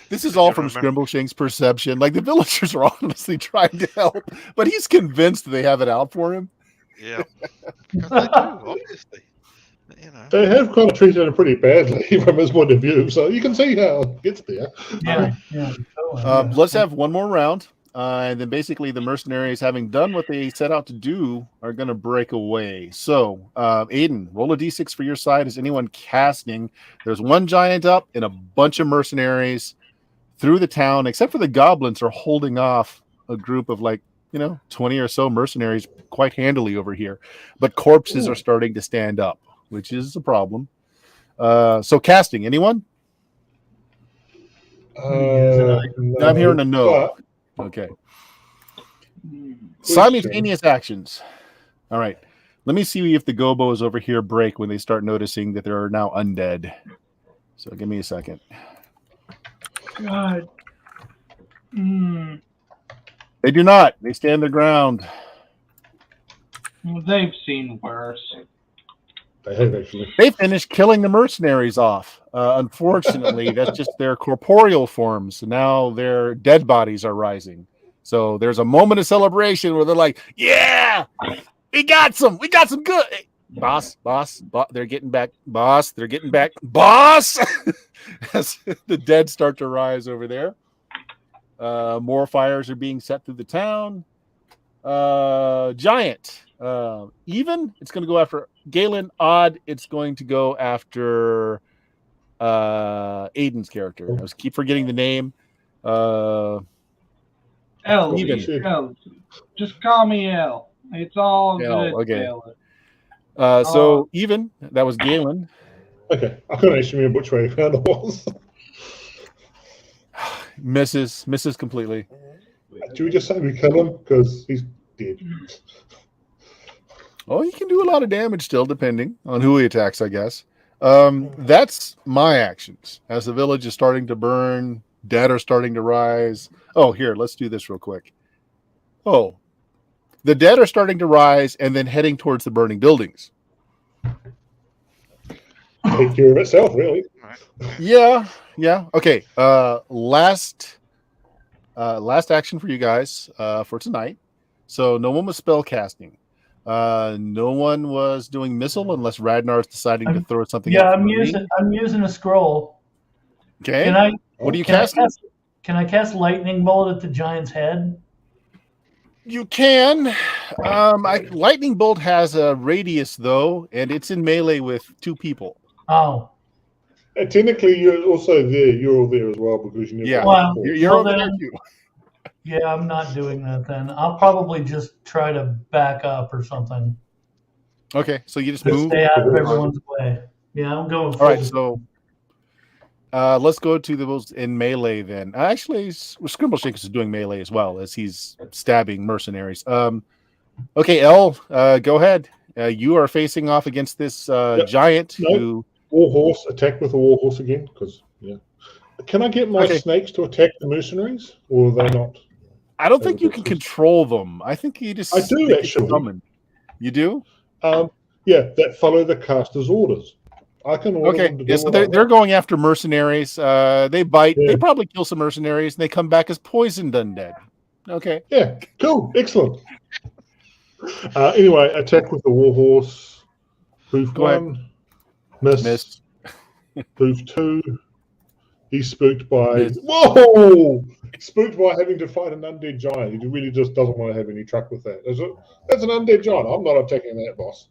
This is all from Scrimbleshank's perception. Like, the villagers are honestly trying to help, but he's convinced they have it out for him. Yeah. Because they do, obviously. They have kind of treated him pretty badly from his point of view, so you can see how it gets there. Yeah. Let's have one more round. And then basically the mercenaries, having done what they set out to do, are going to break away. So, Aiden, roll a d6 for your side. Is anyone casting? There's one giant up and a bunch of mercenaries through the town, except for the goblins are holding off a group of 20 or so mercenaries quite handily over here. But corpses are starting to stand up, which is a problem. So casting, anyone? No, I'm hearing a no. Okay. Simultaneous actions. All right. Let me see if the gobos over here break when they start noticing that there are now undead. So give me a second. God. They do not. They stand their ground. Well, they've seen worse. They have actually. They finished killing the mercenaries off. Unfortunately, that's just their corporeal forms. Now their dead bodies are rising. So there's a moment of celebration where they're like, "Yeah, we got some good boss. They're getting back, boss. They're getting back, boss." As the dead start to rise over there, more fires are being set through the town. Giant, Even, it's going to go after Galen. Odd, it's going to go after Aiden's character. I keep forgetting the name. L. Even. L. Just call me L. It's all L, good, okay. fella. So even, that was Galen. Okay, I couldn't actually remember which way around it was. Misses completely. Do we just say we kill him because he's dead? Oh, he can do a lot of damage still, depending on who he attacks, I guess. That's my actions. As the village is starting to burn, dead are starting to rise. Oh, here, let's do this real quick. Oh, the dead are starting to rise and then heading towards the burning buildings. Take care of itself, really. Yeah. Okay. Last action for you guys for tonight. So no one was spell casting. No one was doing missile unless Ragnar's deciding to throw something. Yeah, out I'm using a scroll. Okay. What do you cast? Can I cast lightning bolt at the giant's head? You can. Lightning bolt has a radius though, and it's in melee with 2 people. Oh. Technically, you're also there. You're all there as well because you never. Yeah. Well, You're over there too. Yeah, I'm not doing that then. I'll probably just try to back up or something. Okay, so you just move. Stay out of everyone's way. Yeah, I'm going. All right, so let's go to those in melee then. Actually, Scrimbleshanks is doing melee as well as he's stabbing mercenaries. Okay, L, go ahead. You are facing off against this giant who. Warhorse, attack with a warhorse again, because Can I get my snakes to attack the mercenaries, or are they not? I don't think you can control them. I think you just. I do actually. You do? Yeah, that follow the caster's orders. I can order them to do so they're going after mercenaries. They bite. Yeah. They probably kill some mercenaries, and they come back as poisoned undead. Okay. Yeah. Cool. Excellent. Anyway, attack with the warhorse. Hoof 1. Miss. Hoof 2. He's spooked by spooked by having to fight an undead giant. He really just doesn't want to have any truck with that. That's an undead giant. I'm not attacking that, boss.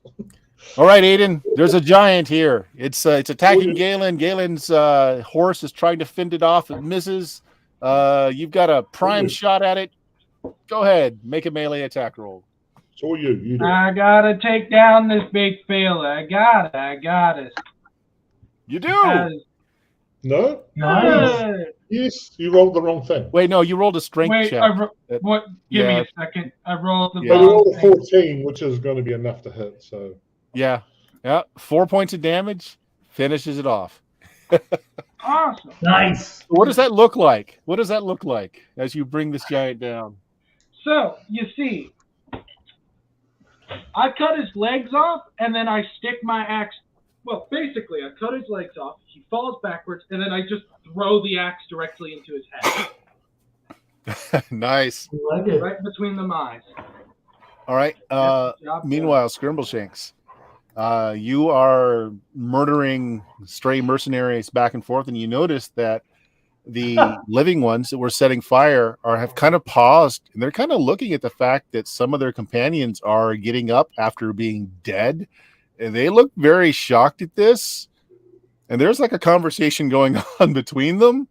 All right, Aiden. There's a giant here. It's attacking Galen. Galen's horse is trying to fend it off. It misses. You've got a prime shot at it. Go ahead. Make a melee attack roll. So you do. I gotta take down this big fella. I got it. You do. No? Nice. Yes, you rolled the wrong thing. Wait, no, you rolled a strength check. Give me a second. I rolled the wrong rolled a 14, which is going to be enough to hit. So. Yeah. 4 points of damage finishes it off. Awesome. Nice. What does that look like? What does that look like as you bring this giant down? So, you see, I cut his legs off, and then I stick my axe. Well, basically, I cut his legs off. He falls backwards, and then I just throw the axe directly into his head. Nice. Right between the eyes. All right. Meanwhile, Scrimbleshanks, you are murdering stray mercenaries back and forth, and you notice that the living ones that were setting fire have kind of paused, and they're kind of looking at the fact that some of their companions are getting up after being dead. And they look very shocked at this. And there's like a conversation going on between them.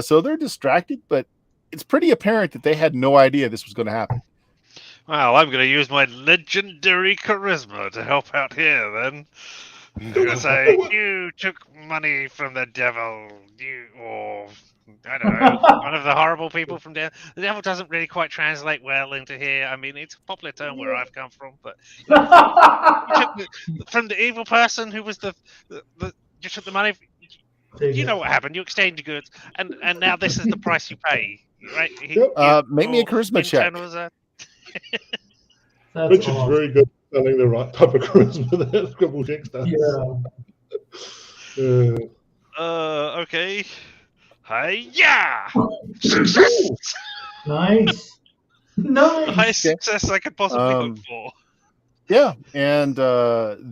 So they're distracted, but it's pretty apparent that they had no idea this was going to happen. Well, I'm going to use my legendary charisma to help out here, then. I'm going to say, you took money from the devil. Or, I don't know, one of the horrible people from there. The devil doesn't really quite translate well into here. I mean, it's a popular term where I've come from, but you took from the evil person who was you took the money. You know what happened. You exchanged goods, and now this is the price you pay, right? Make me a charisma check. Richard's very good at selling the right type of charisma that Scrimbleshanks does. Okay. Hi-ya! Success! Nice. The highest success I could possibly hope for. Yeah, and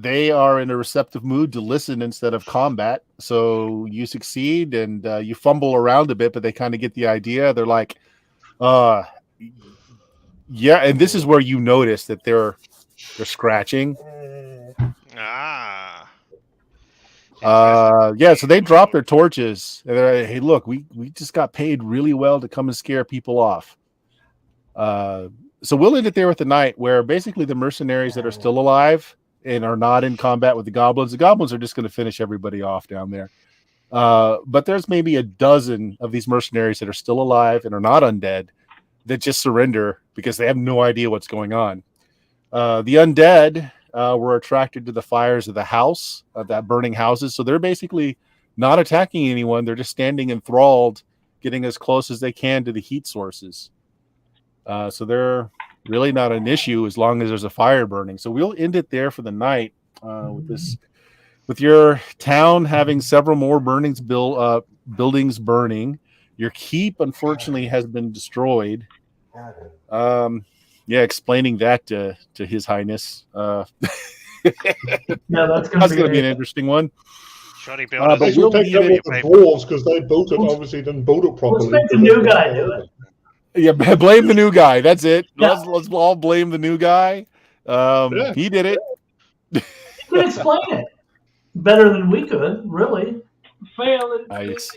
they are in a receptive mood to listen instead of combat. So you succeed, and you fumble around a bit, but they kind of get the idea. They're like, yeah, and this is where you notice that they're They're scratching. Ah. Yeah, so they drop their torches. And they're like, hey, look, we just got paid really well to come and scare people off. So we'll end it there with the night, where basically the mercenaries that are still alive and are not in combat with the goblins are just going to finish everybody off down there. But there's maybe a dozen of these mercenaries that are still alive and are not undead that just surrender because they have no idea what's going on. The undead were attracted to the fires of the house, of that burning houses. So they're basically not attacking anyone. They're just standing enthralled, getting as close as they can to the heat sources. So they're really not an issue as long as there's a fire burning. So we'll end it there for the night with your town having several more buildings burning. Your keep, unfortunately, has been destroyed. Explaining that to His Highness. That's going to be an interesting one. Shoddy builders. They should take that with the dwarves because they built it. Obviously, didn't build it properly. Let's make the new guy do it. Yeah, blame the new guy. That's it. Yeah. Let's all blame the new guy. He did it. He could explain it better than we could, really. Fail. Nice.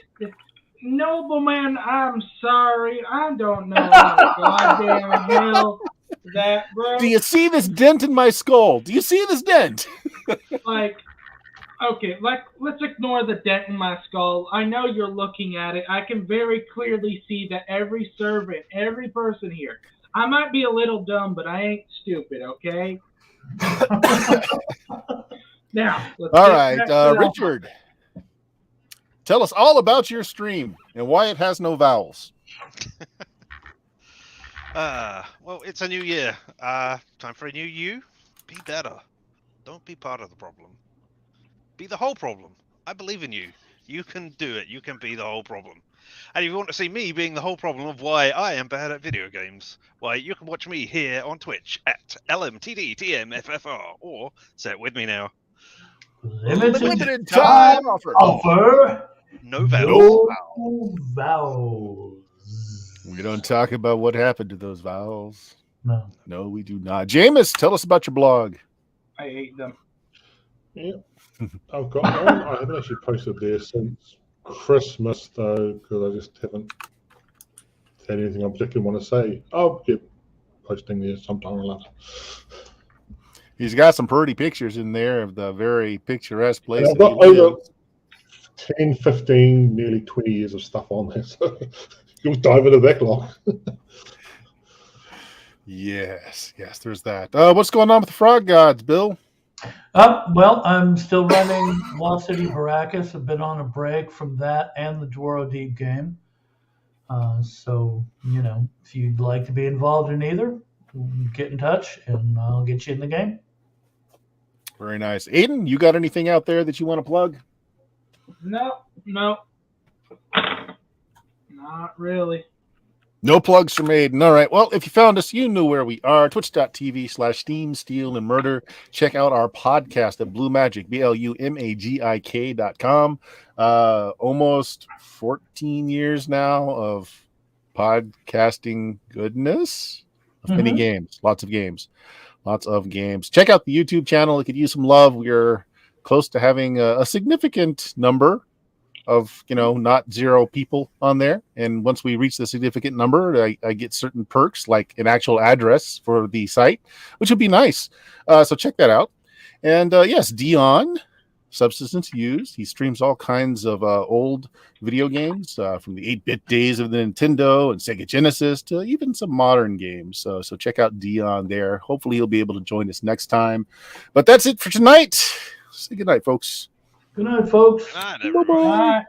Nobleman, I'm sorry. I don't know what goddamn hell that, bro. Do you see this dent in my skull? Do you see this dent? Let's ignore the dent in my skull. I know you're looking at it. I can very clearly see that every servant, every person here. I might be a little dumb, but I ain't stupid, okay? Now, all right, Richard. Tell us all about your stream and why it has no vowels. Well, it's a new year. Time for a new you. Be better. Don't be part of the problem. Be the whole problem. I believe in you. You can do it. You can be the whole problem. And if you want to see me being the whole problem of why I am bad at video games, why, you can watch me here on Twitch at LMTDTMFFR, or say it with me now. Limited time offer. No vowels. No vowels. We don't talk about what happened to those vowels. No, we do not. Jameis, tell us about your blog. I hate them. Yeah, I've got one. I haven't actually posted there since Christmas, though, because I just haven't had anything I particularly want to say. I'll get posting there sometime or another. He's got some pretty pictures in there of the very picturesque place. I've got over 10, 15, nearly 20 years of stuff on there, so you'll dive into that long. Yes, there's that. What's going on with the Frog Gods, Bill? Well, I'm still running Lost City Baracus. I've been on a break from that and the Dwaro Deep game. So, if you'd like to be involved in either, get in touch and I'll get you in the game. Very nice. Aiden, you got anything out there that you want to plug? No. Not really. No plugs from Aiden. All right. Well, if you found us, you know where we are. Twitch.tv/Steam, Steal, and Murder. Check out our podcast at Blue Magic, BLUMAGIK.com. Almost 14 years now of podcasting goodness. Many games. Lots of games. Check out the YouTube channel. It could use some love. We're close to having a significant number of, not zero people on there. And once we reach the significant number, I get certain perks like an actual address for the site, which would be nice. So check that out. And yes, Dion, Subsistence Used. He streams all kinds of old video games from the 8-bit days of the Nintendo and Sega Genesis to even some modern games. So check out Dion there. Hopefully he'll be able to join us next time. But that's it for tonight. Say good night, folks. Good night, folks. Good night, everyone. Bye.